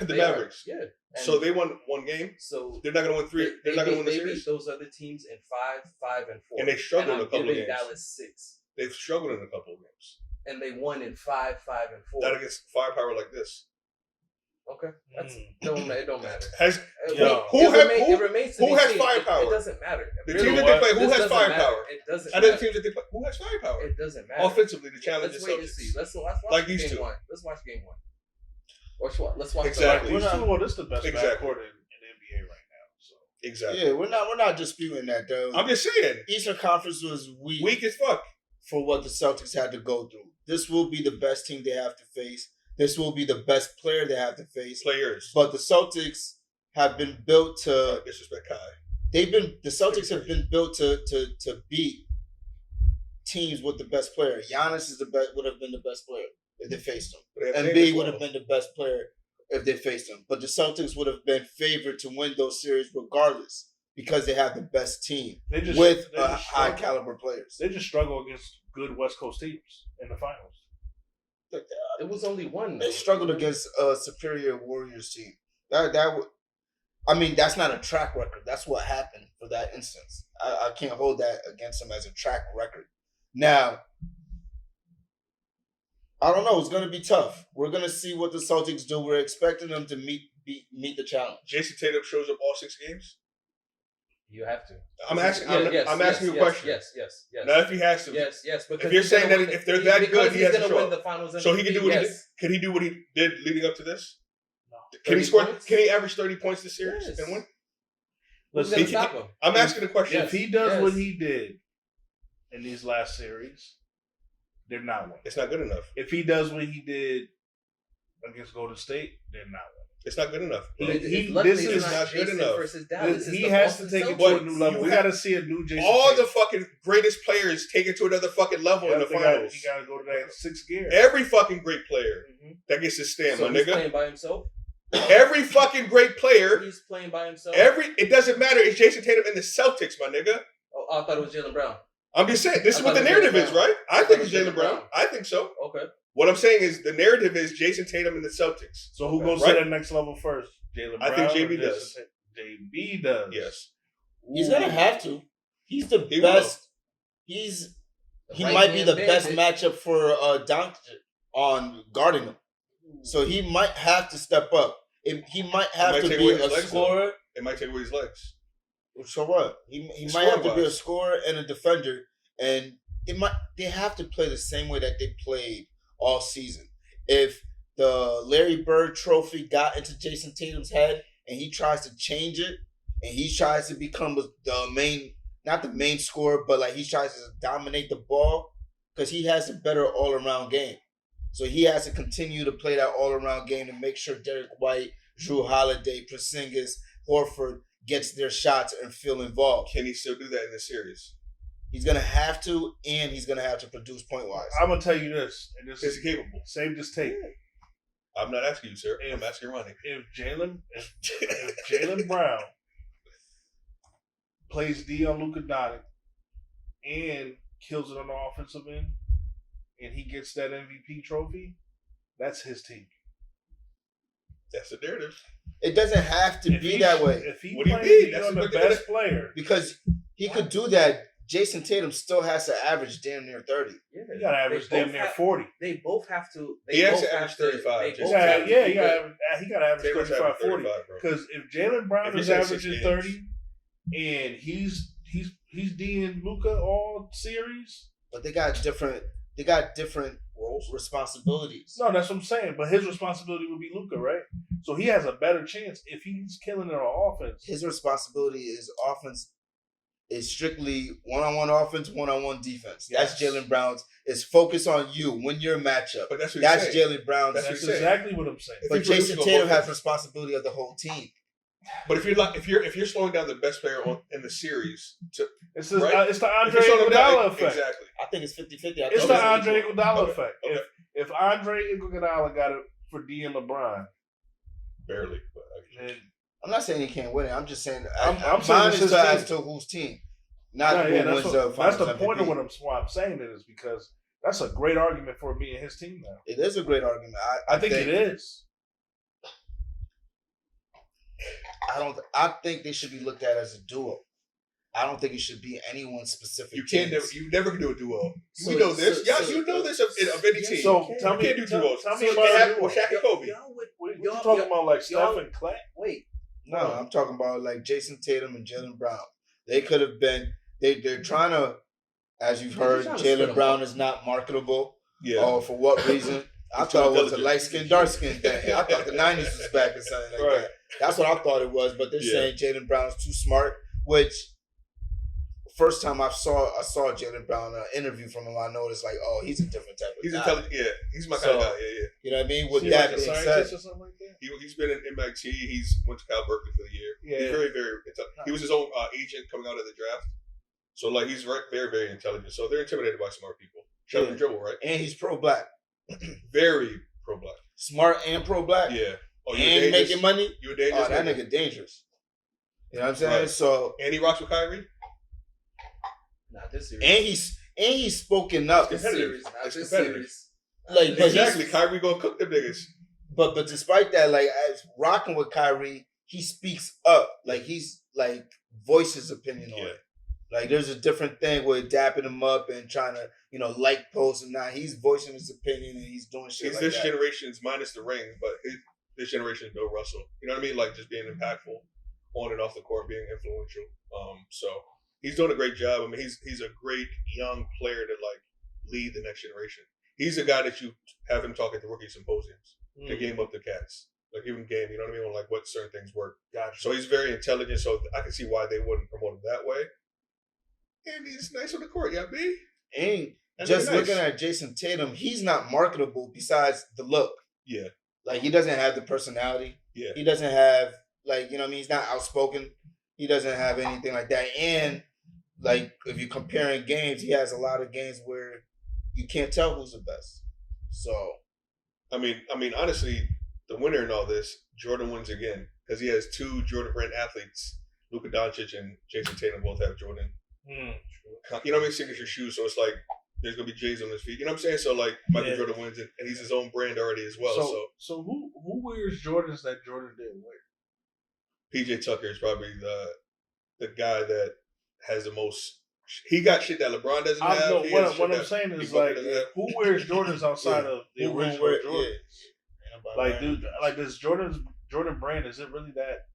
the They are, Mavericks. yeah. And So they won one game. so They're not going to win three. They're not going to win the they beat series. those other teams in 5, 5, and 4. And they struggled and in a couple of giving games. Dallas 6, They've struggled in a couple of games. and they won in 5, 5, and 4. Not against firepower like this. Okay, that's Mm. it don't matter. Has Yo. It remains to who be has seen. firepower? It doesn't matter. the Really, team that what? they play? Who this has doesn't firepower? matter. It doesn't Out of the matter. teams that they play, who has firepower? It doesn't matter. Offensively, the challenge Let's is wait and Celtics. see. Let's watch Like game these two. 1. Let's watch game 1. Let's watch Exactly. This is the best Exactly. backcourt in the NBA right now. So Exactly. Yeah, we're not disputing that though. I'm just saying, Eastern Conference was weak as fuck. for what the Celtics had to go through. This will be the best team they have to face. This will be the best player they have to face. Players. But the Celtics have been built to. Disrespect Kai. The Celtics have been built to beat teams with the best player. Giannis would have been the best player if they faced him. But they have Embiid Davis would have well. been the best player if they faced him. But the Celtics would have been favored to win those series regardless because they have the best team they just with they just high struggle. caliber players. They just struggle against good West Coast teams in the finals. It was only one. They struggled against a superior Warriors team. That's not a track record. That's what happened for that instance. I can't hold that against them as a track record. Now, I don't know. It's going to be tough. We're going to see what the Celtics do. We're expecting them to meet the challenge. Jason Tatum shows up all 6 games. You have to. I'm asking you a question. Yes. Not if he has to. Yes. Because If you're he's saying gonna that win if they're that good, he has to gonna show win up. the finals. So he can do what he did. Yes. Can he do what he did leading up to this? No. Can 30 he score? points? Can he average 30 points this series Yes. and win? Who's Listen, gonna stop him? I'm asking the question. if he does Yes. what he did in these last series, they're not winning. It's not good enough. If he does what he did against Golden State, they're not winning. It's not good enough. Bro. Luckily, this it's is not good Jason enough. versus Dallas. He has to take it to a new level. You We have- got to see a new Jason. All Tatum. the fucking greatest players take it to another fucking level in the finals. He got to go to that 6th gear. Every fucking great player Mhm. that gets his stamp, So my he's nigga. playing by himself. Every fucking great player. He's playing by himself. It doesn't matter. It's Jason Tatum and the Celtics, my nigga. Oh, I thought it was Jaylen Brown. I'm just saying. This is I what the thought it was narrative Jaylen is, Brown. right? I I think thought it's it was Jaylen Jaylen Brown. Brown. I think so. Okay. What I'm saying is the narrative is Jason Tatum and the Celtics. So who goes Right. to that next level first? Jaylen Brown. I think or JB Jason does. Tatum? JB does. Yes. He's gonna have to. He's the He best. He Right might be hand the bandit. best matchup for Doncic on guarding him. So he might have to step up. He might have might to take be away his a legs, scorer. It might take away his legs. So what? He might have to be a Score-wise. scorer and a defender, and they have to play the same way that they played all season. If the Larry Bird trophy got into Jason Tatum's head and he tries to change it, and he tries to become not the main scorer, but like he tries to dominate the ball, because he has a better all around game. So he has to continue to play that all around game to make sure Derek White, Drew Holiday, Porzingis, Horford gets their shots and feel involved. Can he still do that in this series? He's gonna have to, and he's gonna have to produce point wise. I'm gonna tell you this, and this Is is he capable? save this tape. I'm not asking you, sir. I'm asking Ronnie. If Jaylen Brown plays D on Luka Doncic and kills it on the offensive end, and he gets that MVP trophy, that's his team. That's the narrative. It doesn't have to be that way. If he What do you plans mean? to That's become the what they're best player, Because he could do that. Jason Tatum still has to average damn near 30. Yeah, you gotta average they damn both near have- 40. They both have to. They He has both to have average to- 35, they just both to- Yeah, have to yeah, do that. he got to average Tatum's 35, averaging 40. 35, bro. Because if Jalen Brown If he's is at 6 averaging games. 30 and he's D'ing Luka all series, But they got different roles, responsibilities. no, that's what I'm saying. But his responsibility would be Luka, right? So he has a better chance if he's killing it on offense. His responsibility is offense is strictly one-on-one offense, one-on-one defense. That's Yes. Jaylen Brown's. It's focus on you, win your matchup. But that's what That's he's saying. Jaylen Brown's. That's That's what he's saying. exactly what I'm saying. If But he produces Jason on Tatum both has ends. responsibility of the whole team. But if you're slowing down the best player in the series, It's the, right? it's the if Andre you're slowing them down, Iguodala effect. exactly. I think it's 50-50. It's the Andre Iguodala Okay. effect. Okay. If Andre Iguodala got it for D and LeBron, Barely. But then I'm not saying he can't win it. I'm just saying I'm saying mine it's is his as team. to whose team, not who yeah, wins the that's finals the point of MVP. why I'm saying it is because that's a great argument for me and his team now. It is a great argument. I think it is. I think they should be looked at as a duo. I don't think it should be anyone specific. you can't teams. you never can do a duo. So- We know this. so- Yes, so- you know this of any team. So You tell me, can't do duos. tell me So about it a happened duo. with Shaq and Kobe. Y'all would. What you y'all- talking about, like y'all- Steph and Clay? Wait. No, I'm talking about like Jason Tatum and Jaylen Brown. They could have been. They're trying to, as you've They're heard, trying to split Jaylen them Brown up. is not marketable. Yeah. Oh, for what reason? I He's thought too it was a intelligent. light skinned, dark skinned thing. I thought the '90s was back or something like Right. that. That's what I thought it was. But they're Yeah. saying Jaylen Brown's too smart. Which first time I saw Jaylen Brown interview from him, I noticed like, oh, he's a different type of He's guy. intelligent. Yeah, he's my kind of So- guy. Yeah. You know what I mean? With Is he that like a being said, scientist or something like that? He's been in MIT. He's went to Cal Berkeley for the year. Yeah. He's very, very. He was his own agent coming out of the draft. So like he's very, very intelligent. So they're intimidated by smart people. Shut up and dribble, right? and he's pro black, Very pro black. smart and pro black, Yeah. Oh, you and making money. You a dangerous Oh, that nigga. nigga dangerous. You know what I'm saying? Right. So And he rocks with Kyrie. Not this series. and he's spoken up. This competitive. series. Not It's this competitive. series. Like, but Exactly. Kyrie gonna cook them niggas. But despite that, like as rocking with Kyrie, he speaks up. Like he's like voice his opinion on Yeah. it. Like there's a different thing with dapping him up and trying to, like posts and now he's voicing his opinion and he's doing shit He's like this that. generation's minus the ring, but this generation's Bill Russell. You know what I mean? Like just being impactful on and off the court, being influential. So he's doing a great job. I mean, he's a great young player to like lead the next generation. He's a guy that you have him talk at the rookie symposiums to game up the cats, like even game. You know what I mean? On like what certain things work. Gotcha. So he's very intelligent. So I can see why they wouldn't promote him that way. And he's nice on the court, yeah, B. And And just really nice. looking at Jason Tatum, he's not marketable besides the look. Yeah, Like he doesn't have the personality. yeah. He doesn't have he's not outspoken. He doesn't have anything like that. And like if you're comparing games, he has a lot of games where you can't tell who's the best. So I mean, honestly, the winner in all this, Jordan wins again because he has two Jordan brand athletes, Luka Doncic and Jason Tatum, both have Jordan. You know what I mean? Signature shoes. So it's like there's gonna be J's on his feet. You know what I'm saying? So like Michael Jordan wins it, and he's his own brand already as well. So who wears Jordans that Jordan didn't wear? PJ Tucker is probably the guy that has the most. He got shit that LeBron doesn't I have. know He has what shit I'm that saying P. is Butler like doesn't have. who wears Jordans outside of the Who original wear- Jordan? yeah. Like, dude, like this Jordan brand, is it really that?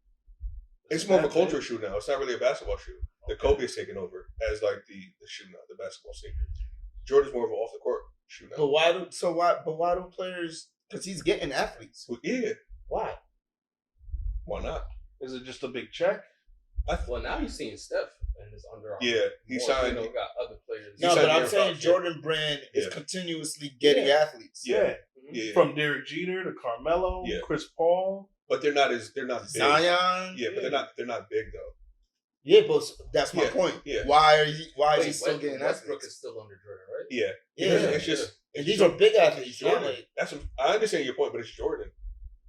It's more of a culture shoe now. It's not really a basketball shoe. The Kobe is taking over as like the shoe now, the basketball sneaker. Jordan's more of an off the court shoe now. But why do players? Because he's getting athletes. Well, yeah, Why? why not? Is it just a big check? Well, now you're seeing Steph and his Under Armour. Yeah, he More, signed. got other players. No, signed but I'm Aaron saying Fox, yeah. Jordan Brand is Yeah. continuously getting Yeah. athletes. Yeah. Mhm. Yeah, From Derek Jeter to Carmelo, Yeah. Chris Paul. but they're not big. Zion. Yeah, but they're not big though. Yeah, but that's my Yeah, point. yeah. Why is he Wait, still getting Westbrook athletes? is still under Jordan, right? Yeah, Yeah. It's just And these are big athletes. Yeah, Jordan. like, That's I understand your point, but it's Jordan.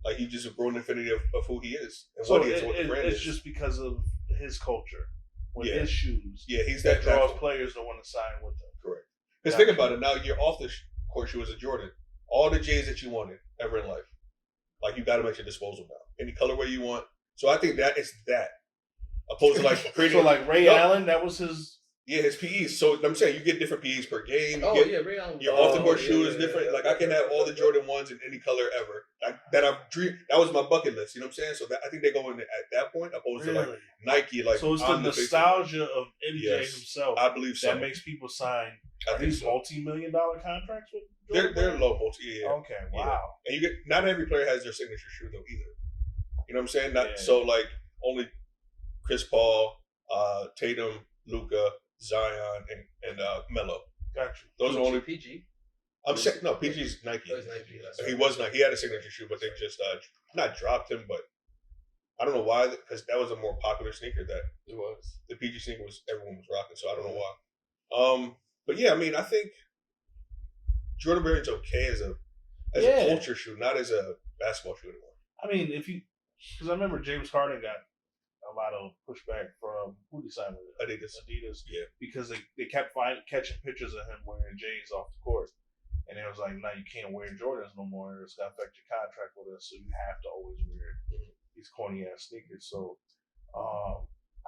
Like he just a grown infinity of who he is and So what he is, what the brand it's is. just because of his culture with Yeah. his shoes Yeah, he's that that draws impactful. players to want to sign with him. Correct. Because Gotcha. think about it. Now you're off the court shoe as a Jordan. all the J's that you wanted ever in life. Like you got them at your disposal now. Any colorway you want. So I think that it's that. Opposed to like creating. So like Ray Allen, that was his. Yeah, his PEs. So I'm saying you get different PEs per game. Ray Allen. Your off the court shoe is different. Like I can have all the Jordan 1s in any color ever. That was my bucket list. You know what I'm saying? So I think they go in at that point opposed to like Nike. Like so it's the nostalgia of MJ himself. I believe so. That makes people sign these multi-million-dollar contracts with Jordan. They're low multi. Yeah. Okay. Wow. And you get not every player has their signature shoe though either. You know what I'm saying? So like only Chris Paul, Tatum, Luka, Zion, and Melo. Got you. Those are only PG. I'm saying no. PG's Nike. He was Nike. He had a signature shoe, but they just not dropped him. But I don't know why, because that was a more popular sneaker. That it was. The PG sneaker everyone was rocking. So I don't know why. But yeah, I mean, I think Jordan Brand's okay as a culture shoe, not as a basketball shoe anymore. I mean, because I remember James Harden got a lot of pushback from who he signed with Adidas, yeah, because they kept catching pictures of him wearing J's off the court, and it was like, "No, you can't wear Jordans no more. It's gonna affect your contract with us, so you have to always wear these corny ass sneakers." So,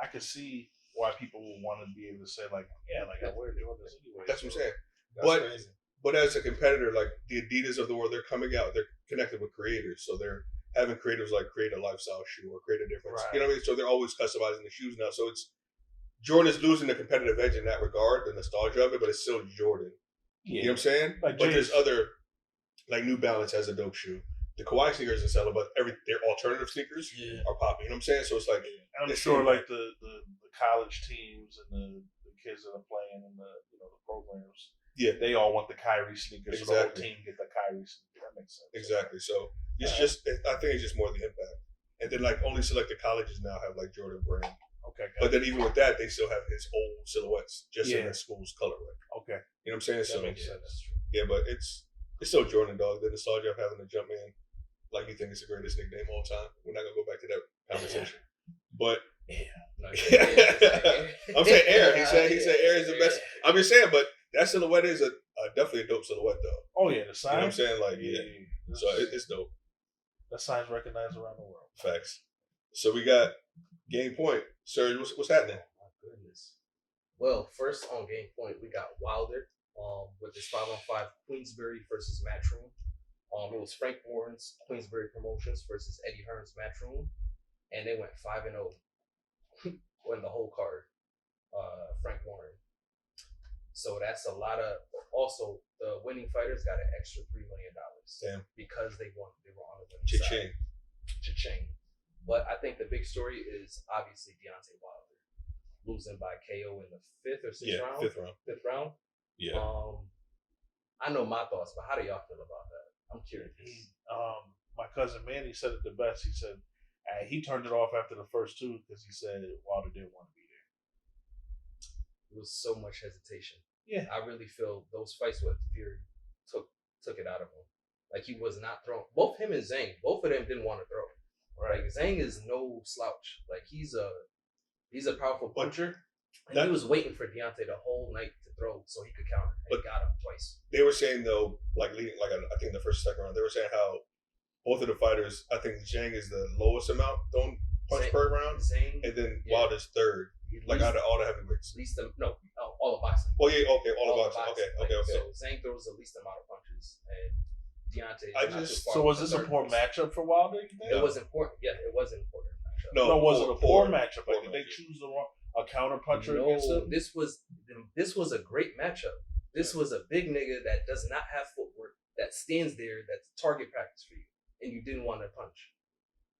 I could see why people would want to be able to say like, "Yeah, like I wear Jordans anyway." That's what I'm saying. That's crazy. But as a competitor, like the Adidas of the world, they're coming out. They're connected with creators, so they're having creators like create a lifestyle shoe or create a difference. Right. You know what I mean? So they're always customizing the shoes now. So it's Jordan is losing the competitive edge in that regard, the nostalgia of it, but it's still Jordan. Yeah. You know what I'm saying? But there's other, like New Balance has a dope shoe. The Kawhi sneakers are selling, but their alternative sneakers are popping. You know what I'm saying? So it's like, and I'm sure like the college teams and the kids that are playing in the programs. Yeah, they all want the Kyrie sneakers. So the whole team get the Kyrie sneakers. That makes sense. Exactly. So it's I think it's just more the impact. And then like only selected colleges now have like Jordan Brand. Okay. But then even with that, they still have his old silhouettes just in their school's colorway. Okay. You know what I'm saying? That makes sense. That's true. Yeah, but it's still Jordan, dog. The nostalgia of having to jump in like you think it's the greatest nickname of all time. We're not gonna go back to that conversation. But I'm saying Air. He said Air is the best. I'm just saying, but that silhouette is definitely a dope silhouette, though. Oh yeah, the sign. You know what I'm saying? Like so it's dope. That sign's recognized around the world. Facts. So we got Game Point. Serge, what's happening? Oh my goodness. Well, first on Game Point, we got Wilder with this 5-on-5 Queensberry versus Matchroom. It was Frank Warren's Queensberry Promotions versus Eddie Hearn's Matchroom, and they went 5-0 won the whole card. Frank Warren. So that's a lot of. Also, the winning fighters got an extra $3 million. Damn. Because they won. They were on the winning side. Cha-ching. But I think the big story is obviously Deontay Wilder losing by KO in the fifth round. Fifth round. Yeah. I know my thoughts, but how do y'all feel about that? I'm curious. My cousin Manny said it the best. He said he turned it off after the first two because he said Wilder didn't want to be there. It was so much hesitation. Yeah. I really feel those fights with Fury took it out of him. Like he was not throwing. Both him and Zhang, both of them didn't want to throw. Right. Like Zhang is no slouch. Like he's a powerful puncher. And he was waiting for Deontay the whole night to throw so he could counter. And he got him twice. They were saying though, like leading, like I think the first second round, they were saying how both of the fighters, I think Zhang is the lowest amount thrown punch per round, and then Wilder's third. Like out of all the heavyweights. All of boxing. Oh yeah, okay, all of boxing. Okay. So Zhang throws the least amount of punches, and Deontay. So was this a poor matchup for Wilder? It was important. Yeah, it was an important matchup. No, was it a poor matchup? Like, did they choose a counter puncher against him? This was a great matchup. This was a big nigga that does not have footwork, that stands there, that's target practice for you, and you didn't want to punch.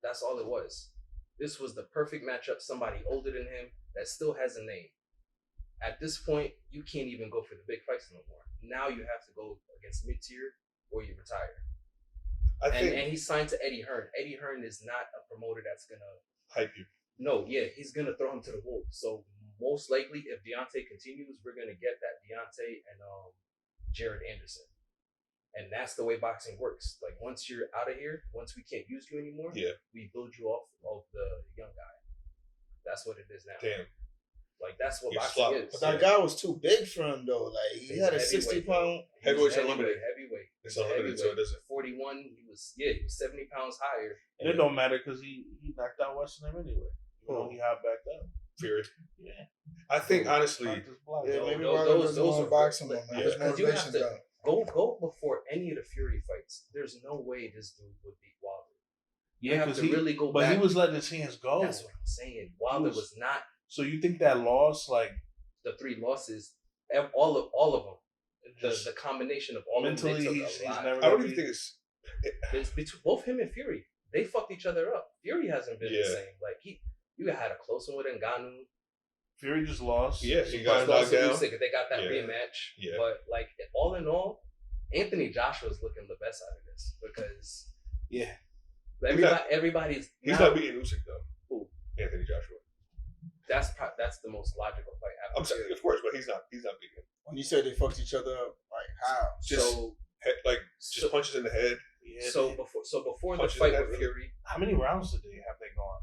That's all it was. This was the perfect matchup. Somebody older than him that still has a name. At this point, you can't even go for the big fights no more. Now you have to go against mid-tier or you retire. And he's signed to Eddie Hearn. Eddie Hearn is not a promoter that's going to hype you. No, he's going to throw him to the wolves. So most likely, if Deontay continues, we're going to get that Deontay and Jared Anderson. And that's the way boxing works. Like, once you're out of here, once we can't use you anymore, we build you off of the young guy. That's what it is now. Damn. Like that's what You're boxing slow. is. But that guy was too big for him though. Like he He's had a heavyweight, 60-pound. Heavyweight's Heavyweight, unlimited. heavyweight. It's unlimited, so it doesn't. 41. He was 70 pounds higher. And it don't matter because he knocked out Weston anyway. You know, he hopped back up. Fury. Yeah. I think honestly, Knocked his block. Yeah, Those- maybe those- Wilder doesn't those want are- to box him, man. yeah. His Because you have motivation's to down. go before any of the Fury fights. There's no way this dude would beat Wilder. You Yeah, have because to really go but back. he was letting his hands go. That's what I'm saying. Wilder was not So you think that loss, like the 3 losses. All of them. just The combination of all mentally, of them. They he's took a lot. never. I don't even think it's. It's between both him and Fury. They fucked each other up. Fury hasn't been the Yeah. same. Like you had a close one with Ngannou. Fury just lost. Yeah, he He got knocked down. They got that Yeah. rematch. Yeah. But like all in all, Anthony Joshua's looking the best out of this because Yeah. everybody's He's now- not beating Usyk though. Who? Anthony Joshua. That's the most logical fight after I'm saying, Fury. of course, but he's not beating him. When you say they fucked each other up, like how? Just So just punches in the head. Yeah. so before the Punches fight in with that Fury, how many rounds did they have they gone?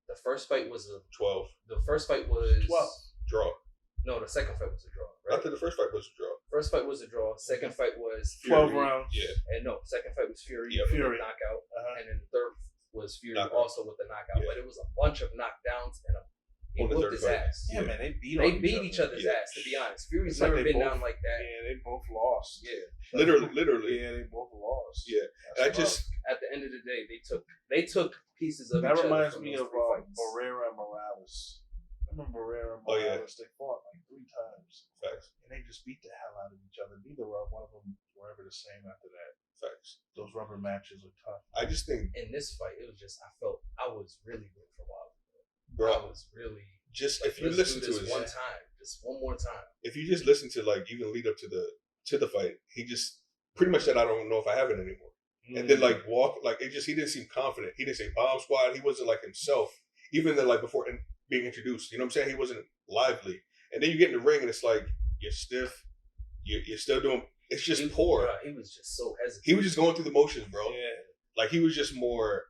the first fight was 12 12. draw. No, the second fight was a draw. I Right. think the first fight was a draw. First fight was a draw. Second fight was 12 Fury. rounds. Yeah. And no, second fight was Fury. Yeah, with Fury. the knockout. Uh-huh. And then the third was Fury Knockout. also with the knockout. Yeah. But it was a bunch of knockdowns and he On the whooped third his fight. ass. Yeah, man, they beat. They on beat each other's Yeah. ass, to be honest. Fury's It's like never they been both- down like that. Yeah, they both lost. Yeah. Literally. Yeah, they both lost. Yeah. That's And I rough. just At the end of the day, they took pieces of that each other reminds from me those of 3 fights. Barrera and Morales. Remember Barrera and Oh, yeah. Morales? They fought like 3 times, facts. and they just beat the hell out of each other. Neither one of them were ever the same after that. Facts. Those rubber matches are tough. I just think, In this fight, it was just I felt I was really rooting for Wilder. I bro, was really just like, if you let's listen do to this his, one time, just one more time. if you just listen to like even lead up to the fight, he just pretty much said, "I don't know if I have it anymore." And then like walk like he didn't seem confident. He didn't say bomb squad. He wasn't like himself. Even then like before being introduced, you know what I'm saying? He wasn't lively. And then you get in the ring and it's like you're stiff. You're still doing. It's just poor. He was just so hesitant. He was just going through the motions, bro. yeah, Like he was just more.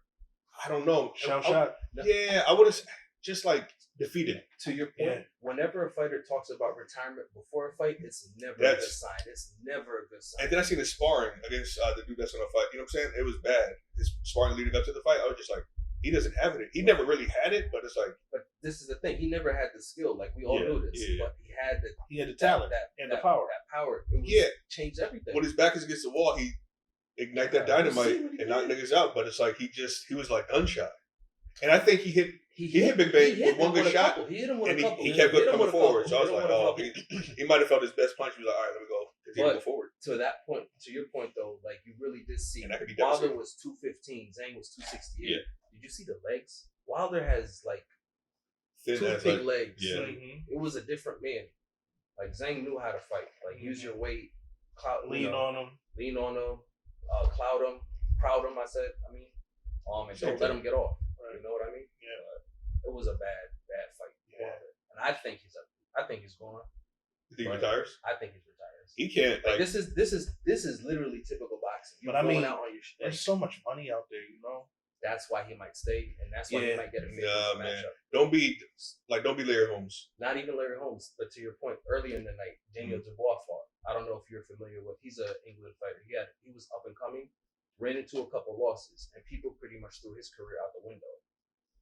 I don't know. shot. Yeah, I would have just like defeated. To your point, Yeah. whenever a fighter talks about retirement before a fight, it's never a good That's- sign. It's never a good sign. And then I seen his sparring against the dude that's gonna fight. You know what I'm saying? It was bad. His sparring leading up to the fight, I was just like, he doesn't have it. He never really had it, but it's like, But this is the thing. He never had the skill. Like we all Yeah, knew this. yeah. But he had the He had the talent and the power. That power. It was, Yeah. changed everything. when his back is against the wall, he ignite that Yeah, you see dynamite what he and knock did? niggas out. But it's like he was like gunshot. And I think he hit he hit Big Bang with one him good a shot, couple. He hit him with and a couple. he kept hit him coming with a couple. forward. So I was Hit him like, with a oh, couple. he might have felt his best punch. He was like, all right, let me go continue to But- go forward. To that point, to your point though, like you really did see And that could be Wilder devastating. was 215, Zhang was 268. Yeah. Did you see the legs? Wilder has like Thin as toothpick like, legs. yeah. Like, it was a different man. Like Zhang knew how to fight. Like use your weight, Lean on him. lean on him, cloud him, crowd him. And Same don't let thing. him get off. Right. You know what I mean? Yeah. It was a bad fight. for Yeah. Wilder. And I think he's gone. You think he But- retires? I think he's retires. He can't. Like Like, this is literally typical boxing. You're But I going mean, out on your shit. There's so much money out there, you know. That's why he might stay, and that's why he Yeah. might get a favorable Nah, man. matchup. don't be Larry Holmes. Not even Larry Holmes, but to your point, earlier in the night, Daniel Dubois fought. I don't know if you're familiar with. He's an England fighter. He was up and coming, ran into a couple losses, and people pretty much threw his career out the window.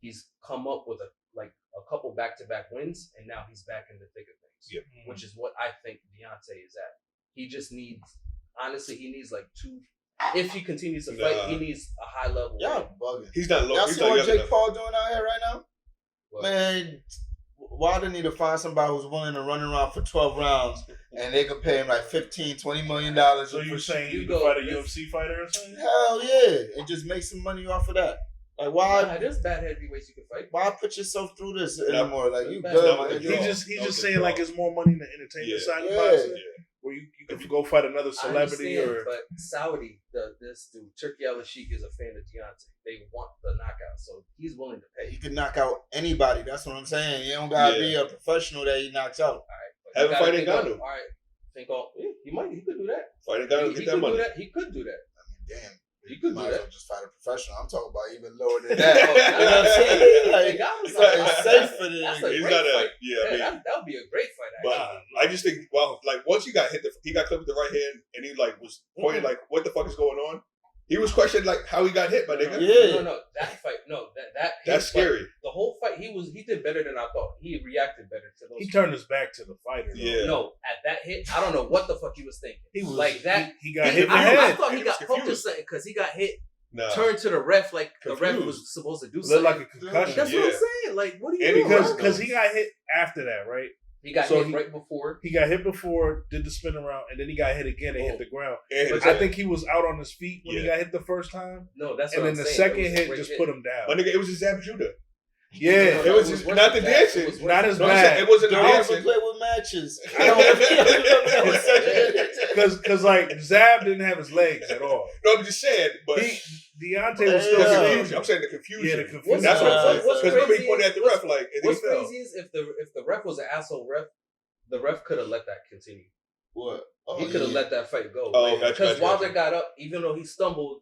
He's come up with a couple back-to-back wins, and now he's back in the thick of things. Yep. Which is what I think Deontay is at. He just needs, honestly, he needs like 2. If he continues to fight, Nah. he needs a high level. Y'all bugging. He's not low. Y'all He's see not what young Jake enough. Paul doing out here right now? What? Man, Wilder need to find somebody who's willing to run around for 12 rounds and they could pay him like $15, $20 million. So you're saying you you go- can fight a this- UFC fighter or something? Hell yeah. And just make some money off of that. Like, why There's bad heavyweights you can fight. why put yourself through this Nah, anymore? Like, you nah, good, nah, man. nah, He's draw. just That was a saying draw. like it's more money in the entertainment Yeah. side of Yeah. boxing, Yeah. where you can go fight another celebrity I understand, or but Saudi, this dude, Turki Al-Sheikh is a fan of Deontay. They want the knockout, so he's willing to pay. He can knock out anybody. That's what I'm saying. You don't gotta be a professional that he knocks out. All right, but Have you him gotta fight think of- Ngannou. All right, he could do that. Fighting guy, He get could that money. do that. He could do that. I mean, damn. You could do Might as well that. just fight a professional. I'm talking about even lower than Oh, that. You know what I'm saying? Like, it's it's safe for the That's nigga. a He's great not a fight. yeah. I mean, that would be a great fight. but Actually. I just think like once he got hit, he got clipped with the right hand, and he like was pointing like, "What the fuck is going on?" He was questioning like how he got hit, my nigga. No, that fight, That's scary. Fight, the whole fight, he did better than I thought. He reacted better to those. He turned his back to the fighter. Though. Yeah. No, at that hit, I don't know what the fuck he was thinking. He was like that. He got hit in the I head. thought he He got was poked or confused. something because he got hit. Nah. Turned to the ref like the ref Confused. was supposed to do Looked something. like a concussion. That's what Yeah. I'm saying. Like, what are you And doing? Because he got hit after that, right? He got So hit right before. He got hit before, did the spin around, and then he got hit again and hit the ground. And But I think he was out on his feet when he Yeah. got hit the first time, No, that's and what then I'm the saying. second It was a hit great just hit. put him my down. nigga, it was his Zab Judah. Yeah, It was worse not the than that. dancing. It was worse Not than as No, that. I'm saying it wasn't the Don't ever dancing. play with matches. because like Zab didn't have his legs at all. No, I'm just saying, but Deontay was the still Yeah. confusion. I'm saying the confusion. Yeah, the confusion. That's what I'm saying. What's Because remember, he crazy pointed is- at the ref like, and What's he fell. crazy is if the ref was an asshole ref, the ref could have let that continue. What? Oh, He could have yeah. let that fight go. Oh, gotcha, Because gotcha, Wilder gotcha. got up, even though he stumbled,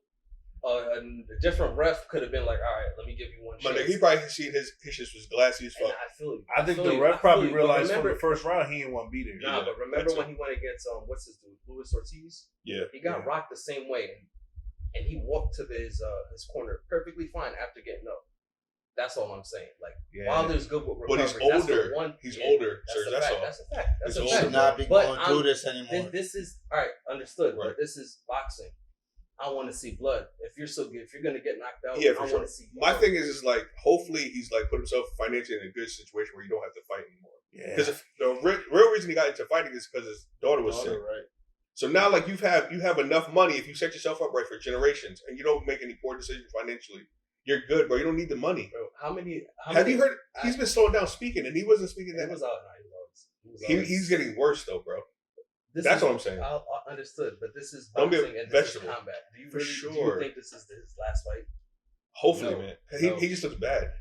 a different ref could have been like, "All right, let me give you one My chance." nigga, he probably seen his shit was glassy as And fuck. I feel you. I think feel the you. ref I probably feel you. But realized remember, from the first round he didn't want to beat him. Nah, Yeah, but remember that's when he went against what's his dude, Luis Ortiz? Yeah. He got rocked the same way, and he walked to his corner perfectly fine after getting up. That's all I'm saying. Like Yeah. Wilder's good with But recovery. he's That's the older. one. He's yeah, older, That's sir. a That's fact. all. That's a fact. That's He's a older, Should fact. not be But going I'm- through this anymore. This is all right. Understood. Right. But this is boxing. I want to see blood. If you're gonna get knocked out, Yeah, for I sure. want to see. My blood. thing is like, hopefully he's like put himself financially in a good situation where you don't have to fight anymore. Yeah. Because the real reason he got into fighting is because his daughter was sick. Right. So now, like you have enough money if you set yourself up right for generations, and you don't make any poor decisions financially. You're good, bro. You don't need the money. Bro, how many? Have you heard? He's been slowing down speaking, and he wasn't speaking that It much. was out. He was He's getting worse though, bro. This That's is, what I'm saying. I understood, but this is Don't be a boxing and this is vegetable. combat. Do you For really? Do sure. you think this is his last fight? Hopefully, No. man. No. He just looks bad.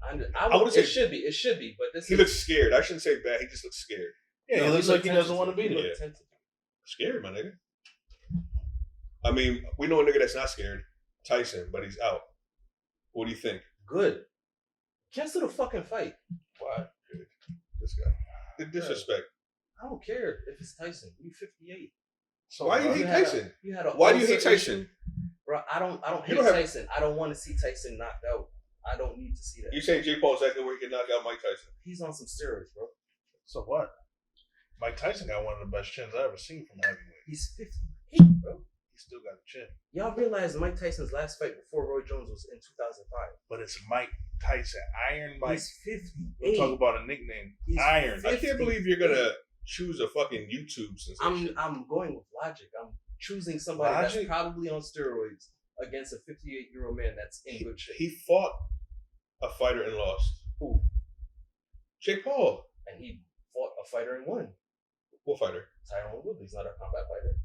I wouldn't say- it should be. It should be, but this He is. looks scared. I shouldn't say bad. He just looks scared. Yeah, he No, looks like he doesn't want to beat He him. looked Yeah. tentative. Scared, my nigga. I mean, we know a nigga that's not scared, Tyson, but he's out. What do you think? Good. Cancel the fucking fight. Why? This guy. The disrespect. I don't care if it's Tyson. You 58. So Why do you hate had a- Tyson? You had a Why do you hate ulcer Tyson? issue. Bro, I don't You hate don't have- Tyson. I don't want to see Tyson knocked out. I don't need to see that. You saying Jake Paul's that good where he can knock out Mike Tyson? He's on some steroids, bro. So what? Mike Tyson got one of the best chins I ever seen from heavyweight. He's 58, bro. He still got a chin. Y'all realize Mike Tyson's last fight before Roy Jones was in 2005. But it's Mike Tyson. Iron Mike. He's 58. We'll talk about a nickname. He's Iron. I can't believe you're gonna choose a fucking YouTube sensation. I'm going with logic. I'm choosing somebody Logic? that's probably on steroids against a 58-year-old man that's in good shape. He fought a fighter and lost. Who? Jake Paul. And he fought a fighter and won. What fighter? Tyrone Woodley's not a combat fighter.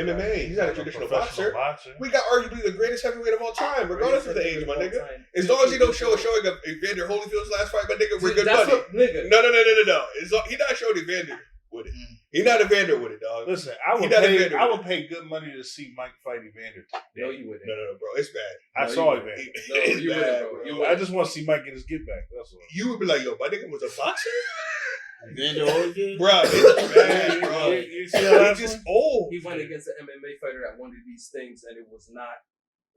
MMA. He's not a traditional professional boxer. We got arguably the greatest heavyweight of all time, regardless of the age, my nigga. Time. As long as he don't show a showing of Evander Holyfield's last fight, my nigga, we're good That's buddy. what, nigga. No. He not showing Evander with it. He not Evander with it, dog. Listen, I would He not pay. Evander I with would pay good money to see Mike fight Evander. No, you wouldn't. No, bro. It's bad. I No, saw you Evander. No, It's you bad, wouldn't, bro. bro. You I wouldn't. just want to see Mike get his get back. That's all. You would be like, yo, my nigga was a boxer? Vander Holyfield? Bro, it's bad, bro. You see that last He's just one? old. He went against an MMA fighter at one of these things, and it was not.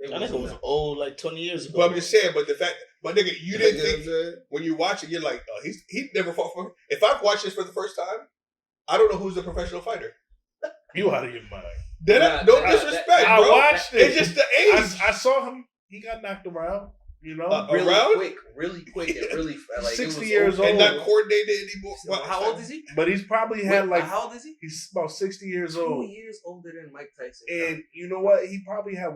It I think it was old, like 20 years ago. But I'm just saying, but the fact, but nigga, you You didn't know what I'm think saying? when you watch it, you're like, oh, he never fought for. If I've watched this for the first time, I don't know who's the professional fighter. You out of your mind. No disrespect, I bro. watched it. It's just the age. I saw him. He got knocked around. You know, really quick, and really like 60 it was years and old. not coordinated anymore. So how old is he? But he's probably had Wait, like how old is he? he's about 60 years 2 old. years older than Mike Tyson. And you know what? He probably had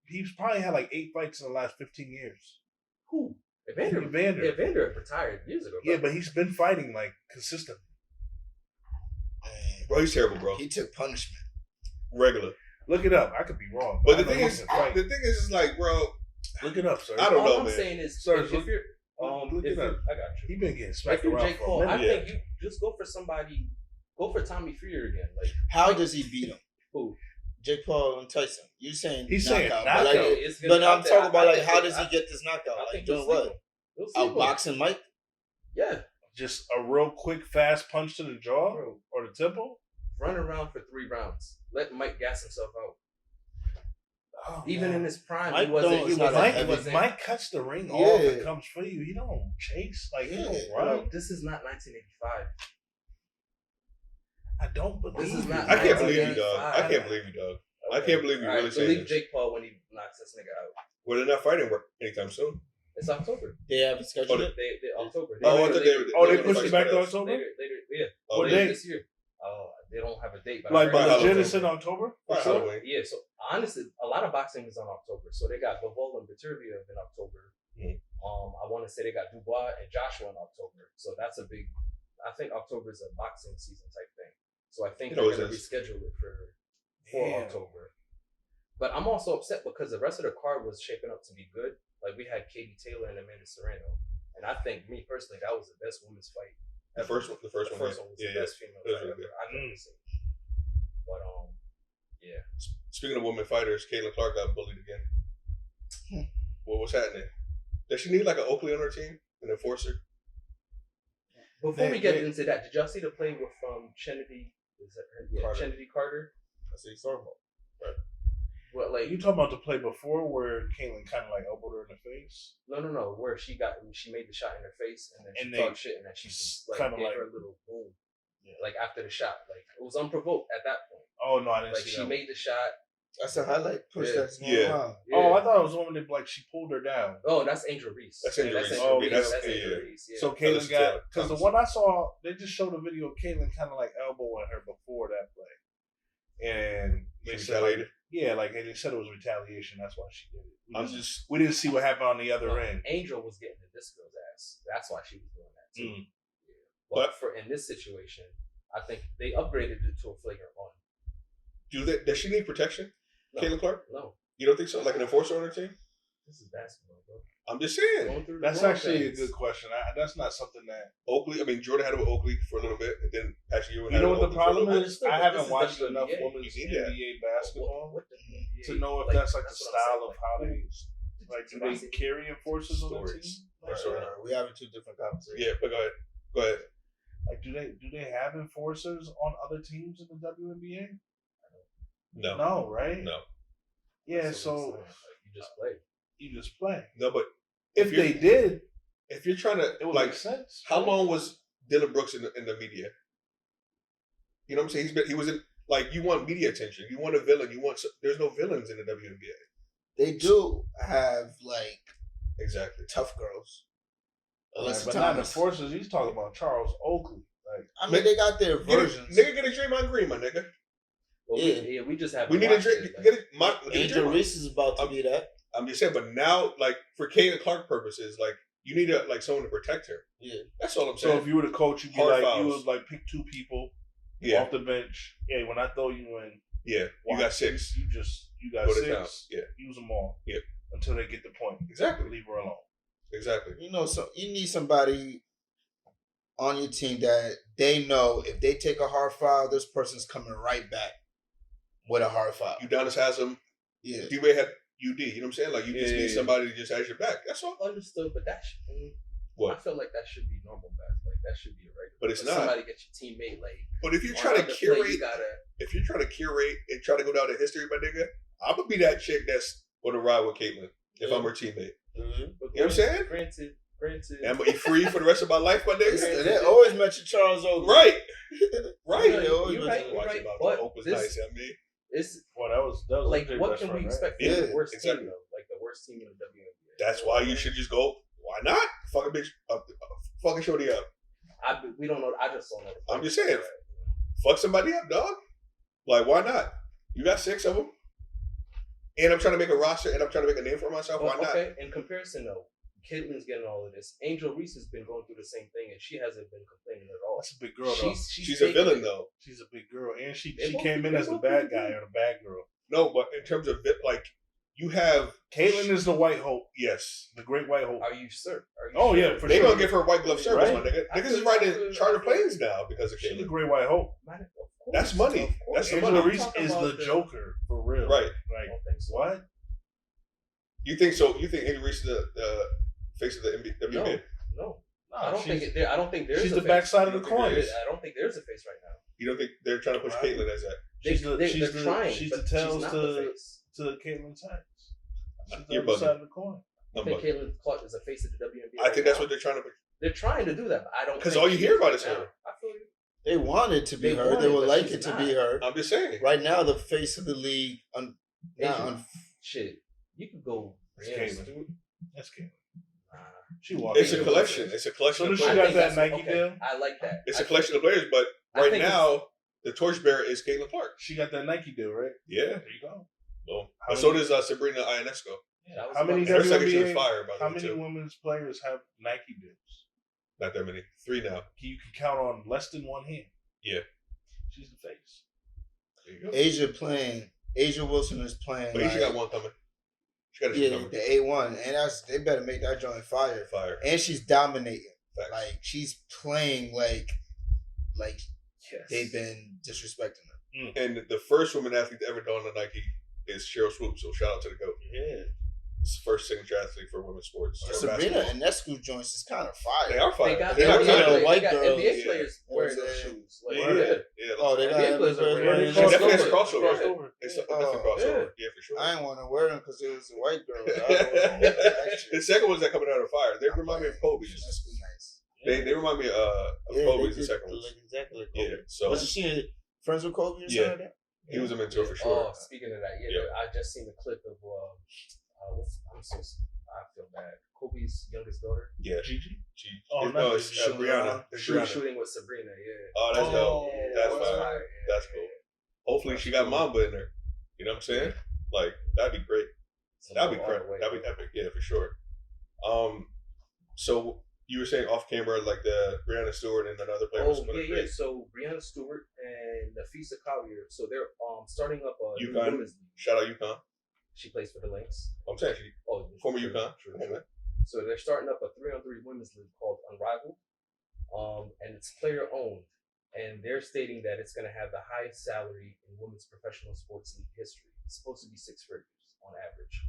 he's probably had like 8 fights in the last 15 years. Who? Evander. Evander retired years ago. Bro. Yeah, but he's been fighting like consistently. Bro, he's terrible, bro. He took punishment. Regular. Look it up. I could be wrong. But I the know thing he is, can fight. like, bro, Look it up, sir. I don't All know, I'm man. saying is, Sir, if look- you're, look if it up. you're, I got you. He been getting If smacked you're around Jake for a Paul, I minute. think you just go for somebody. Go for Tommy Fury again. Like How does he beat him? who? Jake Paul and Tyson. You saying He's saying knockout, knockout. but, like, It's gonna but be I'm out there. talking about I like think how they- does he get this knockout? I Like think doing they'll what? sleep him. They'll sleep him. Outboxing Mike? Yeah, Just a real quick, fast punch to the jaw bro. or the temple. Run around for 3 rounds. Let Mike gas himself out. Oh, Even man. in his prime, Mike he wasn't. don't- He it's not wasn't. a He heavy- wasn't. Mike cuts the ring Yeah. off and comes for you. He don't chase. Like, he Yeah. don't Bro, run. this is not 1985. I don't believe This is you. not- I can't Oh, believe you, yeah. dog. I can't believe you, dog. I can't believe you All right, really saying believe this. Jake Paul when he knocks this nigga out. Well, they're not fighting anytime soon. It's October. They have a schedule. Oh, They October. Oh, I thought they They pushed it back to October? Later, yeah. Oh, What Later day? this year. Oh, they don't have a date. But I Like, heard but Halloween. legit is in October? Right, Sure. Halloween. Yeah, so honestly, a lot of boxing is on October. So they got Bivol and Beterbiev in October. Mm. I want to say they got Dubois and Joshua in October. So that's a big. I think October is a boxing season type thing. So I think It they're always going to is. reschedule it for Damn. October. But I'm also upset because the rest of the card was shaping up to be good. Like we had Katie Taylor and Amanda Serrano, and I think me personally that was the best women's fight. The first one. The first one was Yeah, the best female It was fight really ever good. I've ever seen. But yeah. Speaking of women fighters, Caitlin Clark got bullied again. What's happening? Does she need like an Oakley on her team, an enforcer? Before we get into that, did y'all see the play with Kennedy? Is that her? Yeah, Carter. Kennedy Carter. That's what he's talking about. What like You talking about the play before where Caitlyn kind of like elbowed her in the face? no, where she made the shot in her face and then she And they- talked shit and then she just like kinda gave like- her a little boom. Yeah. Like after the shot, like it was unprovoked at that point. Oh no, I didn't Like see she that. made the shot. That's a highlight push Yeah. that's going Yeah. on. Oh, I thought it was the one that like she pulled her down. Oh, that's Angel Reese. That's Angel Reese. Oh, Reese. yeah, That's yeah, Angel yeah. Reese. Yeah. So That Caitlyn was got Taylor because the Thomas. one I saw, they just showed a video of Caitlyn kind of like elbowing her before that play, and She they said like, retaliated. yeah, like and they said it was retaliation. That's why she did it. I'm We didn't see what happened on the other No, end. Angel was getting the this girl's ass. That's why she was doing that too. Mm. Yeah. But But- for in this situation, I think they upgraded it to a flagrant one. Does she need protection, No. Caitlin Clark? No, You don't think so? Like an enforcer on her team? this is basketball, bro. I'm just saying. Going through the That's growing actually a pains. good question. That's not something that Oakley. I mean, Jordan had it with Oakley for a little bit, and then actually you you know what the problem bit. is. But I this haven't is watched WNBA. enough women's You need that. NBA basketball What the NBA? to know if that's like the what I'm style saying, of how they like. Do they Stories. carry enforcers on their team? Stories. Like, Sorry. We having two different conversations. Yeah, but go ahead. Go ahead. Like, do they have enforcers on other teams in the WNBA? No. No, right? No. Yeah, That's what I'm so saying. Like, you just play. you just play. No, but If you're- they did, if you're trying to it would like, make sense. how long was Dylan Brooks in the media? You know what I'm saying? He was in like you want media attention. You want a villain. There's no villains in the WNBA. They do have like Exactly. tough girls. Like, Alyssa but not Thomas. enforcers. He's talking about Charles Oakley. Like, I mean, they got their versions. Nigga, get a Draymond Green, my nigga. Well, Yeah. we just have. We need a Dray. Get it. Get a Angel Draymond. Reese is about to be that. I'm just saying, but now, like for Caitlin Clark purposes, like you need someone to protect her. Yeah. That's all I'm so saying. if you were the coach, you'd be Hard like, fouls. you would like pick two people Yeah, off the bench. Hey, when I throw you in, yeah. You got watch, 6. You got Go to 6. town. Yeah. Use them all. Yeah. Until they get the point. Exactly. Leave her alone. Exactly. You know, so you need somebody on your team that they know if they take a hard foul, this person's coming right back with a hard foul. Udonis has him. Yeah. D-Wade had UD. You know what I'm saying? Like you just Yeah. need somebody to just has your back. That's all. Understood, but that I What? feel like that should be normal, man. Like that should be a regular. But it's If not. Somebody get your teammate like. But if you're on trying to the play, curate, you gotta. if you're trying to curate and try to go down to history, my nigga, I'm gonna be that chick that's gonna ride with Caitlyn if I'm her teammate. Mm-hmm. But You know what I'm saying? Granted. And I'm gonna be free for the rest of my life, my nigga. They always mention Charles Oakley. Right. Right. They always You're mention right, him. you're Watch right, about but the Oakland's this- nice. I mean, It's Well, that was like their what best can we friend, right? expect from Yeah, the worst exactly. team though? Like the worst team in the WNBA. that's why you should just go. Why not? Fuck a bitch. Fucking shorty up. We don't know. I just don't know. the I'm just players. saying. Fuck somebody up, dog. Like, why not? You got 6 of them. And I'm trying to make a roster and I'm trying to make a name for myself. Why But, not? okay, in comparison though, Caitlyn's getting all of this. Angel Reese has been going through the same thing, and she hasn't been complaining at all. That's a big girl, though. She's a taking villain, it. though. She's a big girl, and she They both- came in they as the both bad pretty guy good. or the bad girl. No, but in terms of like, you have Caitlyn is the white hope. yes. The great white hope. Are you sure? Oh, yeah, for They sure. gonna give her white glove service, Right? my nigga. Niggas is riding charter planes now because of She's the Caitlyn. great white hope. That's money. That's the Angela money. Reese is the Joker for real. Right. Like, I don't think so. what? You think so? You think Angela Reese is the face of the WNBA? No. Nah, I don't think there's she's a the face. backside of the coin. I don't think there's a face right now. You don't think they're trying to push Caitlyn as that? They're trying. She's but the tails she's not the face. to Caitlin's hands. She's the You're other bugging. side of the coin. I think Caitlyn Clark is a face of the WNBA. I think that's what they're trying to push. they're trying to do that, but I don't. Because think all you she hear is about right is her. now. I feel you. They want it to be They her. want They it, would but like she's it to not. be her. I'm just saying. Right now, the face of the league. Shit, you could go. It's Brianna Caitlyn. Stewart. That's Caitlyn. Nah. She walked It's in. a collection. It's a collection So of does she players. got that Nike deal? I like that. It's a collection of players, but I right think now the torchbearer is Caitlyn Clark. She got that Nike deal, right? Yeah. There you go. Well, How but so many- does Sabrina Ionesco. That was How many about- Her second shit was WNBA fire, by the How way, many too. women's players have Nike deals? Not that many. 3 now. You can count on less than one hand. Yeah. She's the face. There you go. Asia Wilson is playing. But she got one coming. She got a shit Yeah, coming. the A1, and they better make that joint fire. Fire. And she's dominating. Facts. Like she's playing like Yes. they've been disrespecting her. And the first woman athlete to ever don a Nike is Cheryl Swoop. So shout out to the GOAT. Yeah. It's the first signature athlete for women's sports. or Sabrina basketball. and Nescu joints is kind of fire. They are fire. They got They're not NBA kind of white they got girls. NBA Yeah. players wearing Yeah. those shoes. Like, Yeah. yeah. Yeah. Oh, they got NBA players are wearing wearing She definitely has a crossover. crossover. It's definitely a crossover. Yeah, for sure. I didn't want to wear them because it was a white girl. The second one's that coming out of fire. They remind me of Kobe's. That's nice. They remind me of Kobe's. The second ones. Exactly. Like Yeah. Kobe. So Was she friends with Kobe or something Yeah. like that? he was a mentor for Oh, sure. speaking of that, Yeah. I just seen the clip of I feel bad. Kobe's youngest daughter. Yeah. Gigi? Oh, not no, it's Gigi. Brianna. It's Brianna. Shooting with Sabrina. Yeah. Oh, that's dope. Yeah, That's that was fire. fire. Yeah, That's yeah, cool. yeah. Hopefully she got Mamba in there. You know what I'm saying? Like that'd be great. So That'd be all great. the way. That'd be epic. Yeah, for sure. So you were saying off camera like the Brianna Stewart and another player was Oh going to yeah, yeah. create So Brianna Stewart and Nafisa Collier. So they're starting up a new UConn. women's league. Shout out UConn. She plays for the Lynx. I'm saying she former UConn. True. Come on, man. So they're starting up a 3-on-3 women's league called Unrivaled, and it's player owned. And they're stating that it's going to have the highest salary in women's professional sports league history. It's supposed to be 6 figures on average.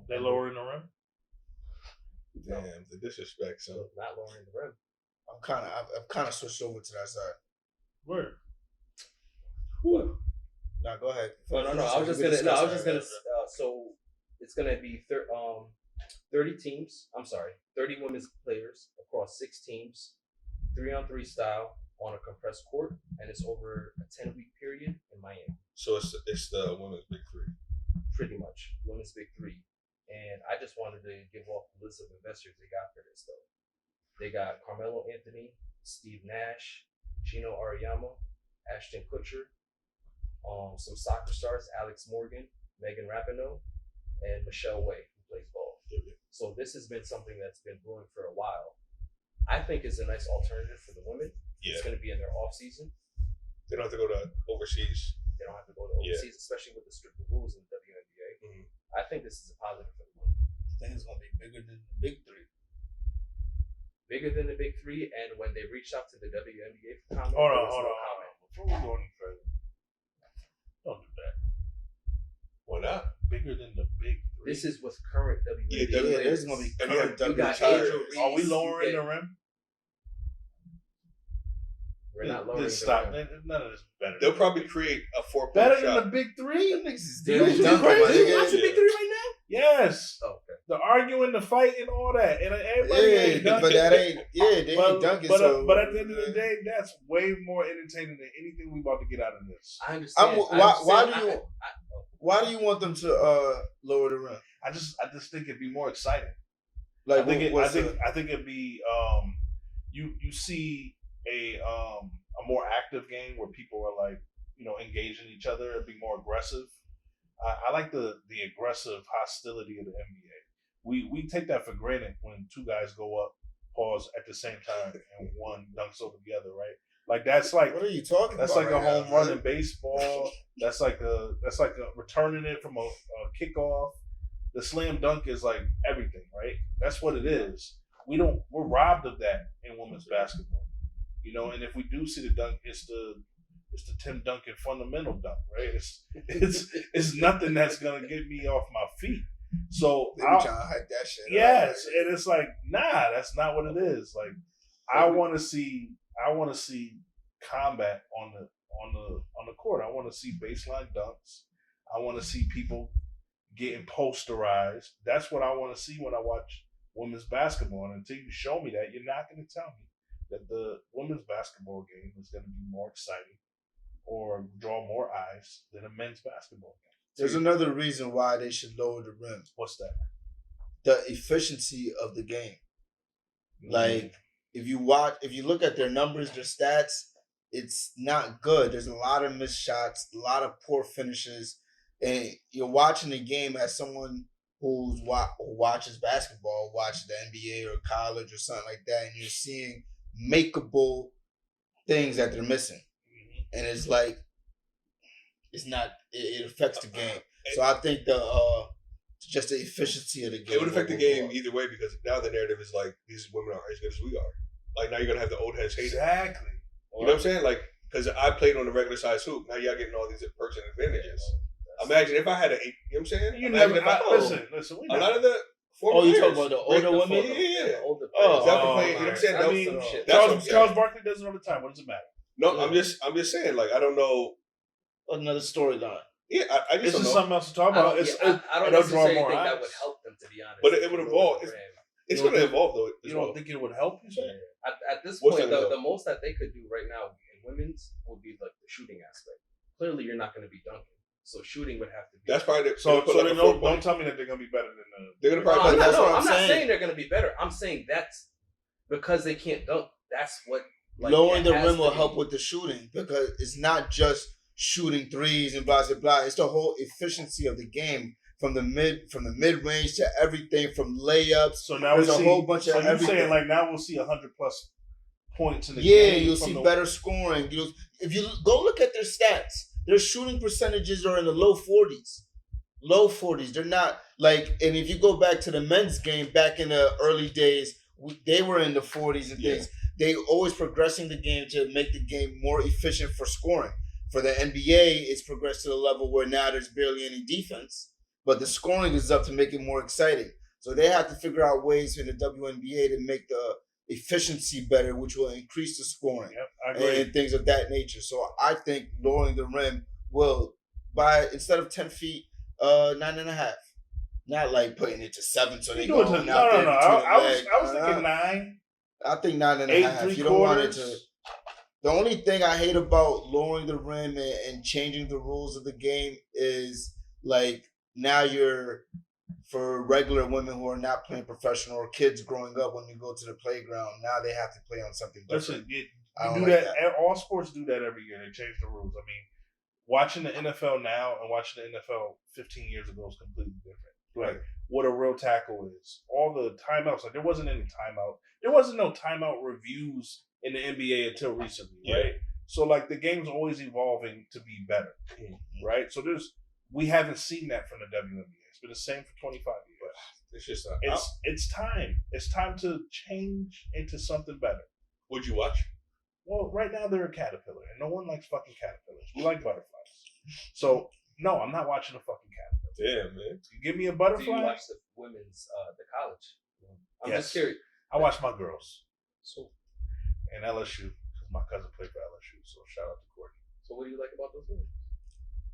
They lowering the rim? Damn, the disrespect. So So not lowering the rim. I've kind of switched over to that side. Where? Now go ahead. No. I was just gonna. So it's gonna be 30 teams. I'm sorry, 30 women's players across 6 teams, 3-on-3 style on a compressed court, and it's over a 10-week period in Miami. So it's the women's big 3. Pretty much women's big 3. And I just wanted to give off the list of investors they got for this though. They got Carmelo Anthony, Steve Nash, Gino Ariyama, Ashton Kutcher, some soccer stars, Alex Morgan, Megan Rapinoe, and Michelle Way, who plays ball. So this has been something that's been brewing for a while. I think it's a nice alternative for the women. Yeah. It's going to be in their off season. They don't have to go to overseas. They don't have to go to overseas, especially with the stricter rules in the WNBA. Mhm. I think this is a positive for the women. I think it's gonna be bigger than the big 3. Bigger than the big 3, and when they reached out to the WNBA for comment, Hold there on. was no comment. Before we go any further, don't do that. Why not? Bigger than the big 3. This is with current WNBA Yeah, players. there's gonna be And current you got retired. Angel Reese. Are we lowering you the get- rim? We're not lowering Just the stop. rim. None of this is better. They'll probably create a 4-point better shot. than the big 3? Them niggas is You damn just dunking, crazy. my nigga. Watch the big 3 right now? Yes. Oh, okay. The arguing, the fight, and all that. And everybody ain't Yeah, dunking. but that ain't. Yeah, they ain't dunking. But So at the end of the day, that's way more entertaining than anything we about to get out of this. I understand. why do you want them to lower the rim? I just think it'd be more exciting. Like I think what's I think it'd be you see a more active game where people are like, engaging each other. It'd be more aggressive. I like the aggressive hostility of the NBA. We take that for granted when 2 guys go up, pause at the same time, and one dunks over the other, right? Like that's like what are you talking that's about? like right a home now, run man? in baseball. That's like a returning it from a kickoff. The slam dunk is like everything, right? That's what it is. We're robbed of that in women's basketball, And if we do see the dunk, it's the Tim Duncan fundamental dunk, right? It's nothing that's gonna get me off my feet. So they be trying to hype that shit. Yes, and it's like, nah, that's not what it is. Like, I want to see combat on the court. I want to see baseline dunks. I want to see people getting posterized. That's what I want to see when I watch women's basketball. And until you show me that, you're not going to tell me that the women's basketball game is going to be more exciting or draw more eyes than a men's basketball game. There's another reason why they should lower the rim. What's that? The efficiency of the game. Like, if you look at their numbers, their stats, it's not good. There's a lot of missed shots, a lot of poor finishes, and you're watching the game as someone who watches basketball, watches the NBA or college or something like that, and you're seeing makeable things that they're missing, and it's like it affects the game. So I think just the efficiency of the game. It would affect the game either way because now the narrative is like these women are as good as we are. Like now you're gonna have the old heads hate exactly. You know what I'm saying? Like because I played on the regular size hoop. Now y'all getting all these perks and advantages. Imagine if I had you know what I'm saying? Listen. A lot of the you talking about the older women? Yeah. Playing, you know what I'm saying? Charles Barkley does it all the time. What does it matter? No, I'm just saying. Like I don't know. Another storyline. Yeah, I just it's don't just know. something else to talk about. I don't necessarily think that would help them, to be honest. But it would evolve. It's going to evolve, though. You don't think it would help? You say? At this point, the most that they could do right now in women's would be like the shooting aspect. Clearly, you're not going to be dunking, so shooting would have to be. That's probably don't tell me that they're going to be better than the. They're going to probably. I'm not saying they're going to be better. I'm saying that's because they can't dunk. That's what lowering the rim will help with the shooting because it's not just shooting threes and blah blah blah. It's the whole efficiency of the game from the mid range to everything from layups. So now there's a whole bunch of everything. So you're saying like now we'll see 100+ points in the game. Yeah, you'll see better scoring. If you go look at their stats, their shooting percentages are in the low 40s. Low 40s. They're not like, and if you go back to the men's game back in the early days, they were in the 40s and things. They always progressing the game to make the game more efficient for scoring. For the NBA, it's progressed to the level where now there's barely any defense, but the scoring is up to make it more exciting. So they have to figure out ways in the WNBA to make the efficiency better, which will increase the scoring and things of that nature. So I think lowering the rim will, instead of 10 feet, 9.5. Not like putting it to 7 so they go out there. No. I was thinking 9. I think 9.5. You don't want it to. The only thing I hate about lowering the rim and changing the rules of the game is like now for regular women who are not playing professional or kids growing up when you go to the playground, now they have to play on something different. Listen, that. All sports do that every year. They change the rules. I mean, watching the NFL now and watching the NFL 15 years ago is completely different. Like what a real tackle is. All the timeouts, like there wasn't any timeout. There wasn't no timeout reviews in the NBA until recently, right? So like the game's always evolving to be better, right? So we haven't seen that from the WNBA. It's been the same for 25 years. It's just it's time. It's time to change into something better. Would you watch? Well, right now they're a caterpillar, and no one likes fucking caterpillars. We like butterflies. So no, I'm not watching a fucking caterpillar. Damn, man. You give me a butterfly. Do you watch the women's the college? I'm just curious. I watch my girls. So. And LSU, because my cousin played for LSU, so shout out to Courtney. So what do you like about those games?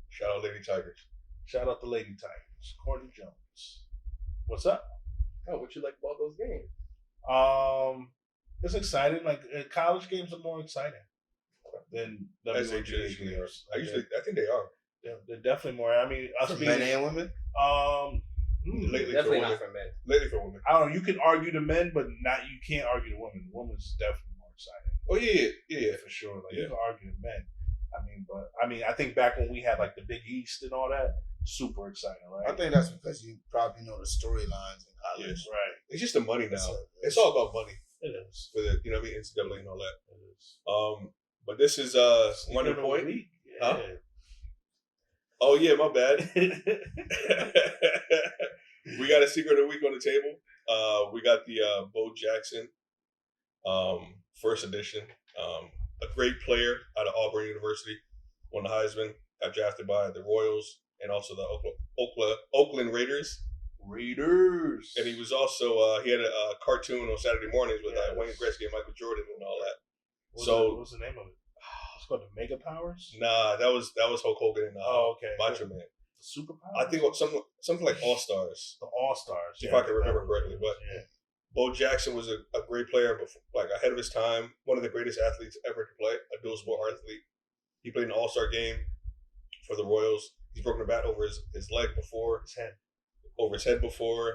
Shout out Lady Tigers. Shout out the Lady Tigers. Courtney Jones. What's up? Oh, what you like about those games? It's exciting. Like college games are more exciting than WNBA games. I think they are. They're definitely more. I mean, us being men and women. Lately definitely for not for men. Lately for women. I don't know. You can argue the men, but you can't argue the women. The women's definitely more exciting. Oh yeah, for sure. Like you can argue the men. I think back when we had like the Big East and all that, super exciting, right? I think that's because you probably know the storylines in college. Yes, right. It's just the money now. It's all about money. It is. For the NCAA and all that. It is. But this is Runnin point. Yeah. Huh? Oh yeah, my bad. We got a secret of the week on the table. We got the Bo Jackson, first edition. A great player out of Auburn University, won the Heisman, got drafted by the Royals and also the Oakland Raiders. And he was also he had a cartoon on Saturday mornings with Wayne Gretzky and Michael Jordan and all that. What's the name of it? It's called the Mega Powers. Nah, that was Hulk Hogan and Macho Man. The Superpowers. I think something like All Stars. The All Stars, if I can remember correctly. But Bo Jackson was a great player, but like ahead of his time, one of the greatest athletes ever to play, a dual sport athlete. He played an All-Star game for the Royals. He's broken a bat over his leg before. Over his head before.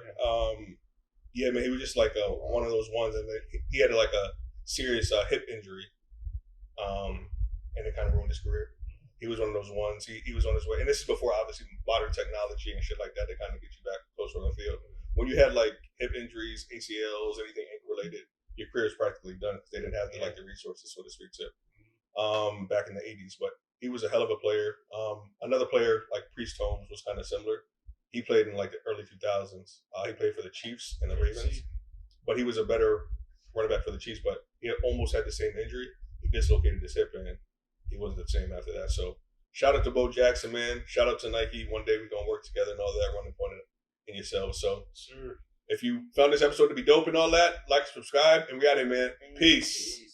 Yeah, man, he was just like one of those ones, and he had like a serious hip injury, and it kind of ruined his career. He was one of those ones. He was on his way, and this is before obviously modern technology and shit like that kind of get you back closer on the field. When you had like hip injuries, ACLs, anything ankle related, your career is practically done because they didn't have the resources, so to speak, to back in the 80s. But he was a hell of a player. Another player like Priest Holmes was kind of similar. He played in like the early 2000s. He played for the Chiefs and the Ravens, but he was a better running back for the Chiefs. But he almost had the same injury. He dislocated his hip, and he wasn't the same after that. So shout out to Bo Jackson, man. Shout out to Nike. One day we're going to work together and all that, running point in yourselves. So if you found this episode to be dope and all that, like, subscribe, and we out here, man. Peace.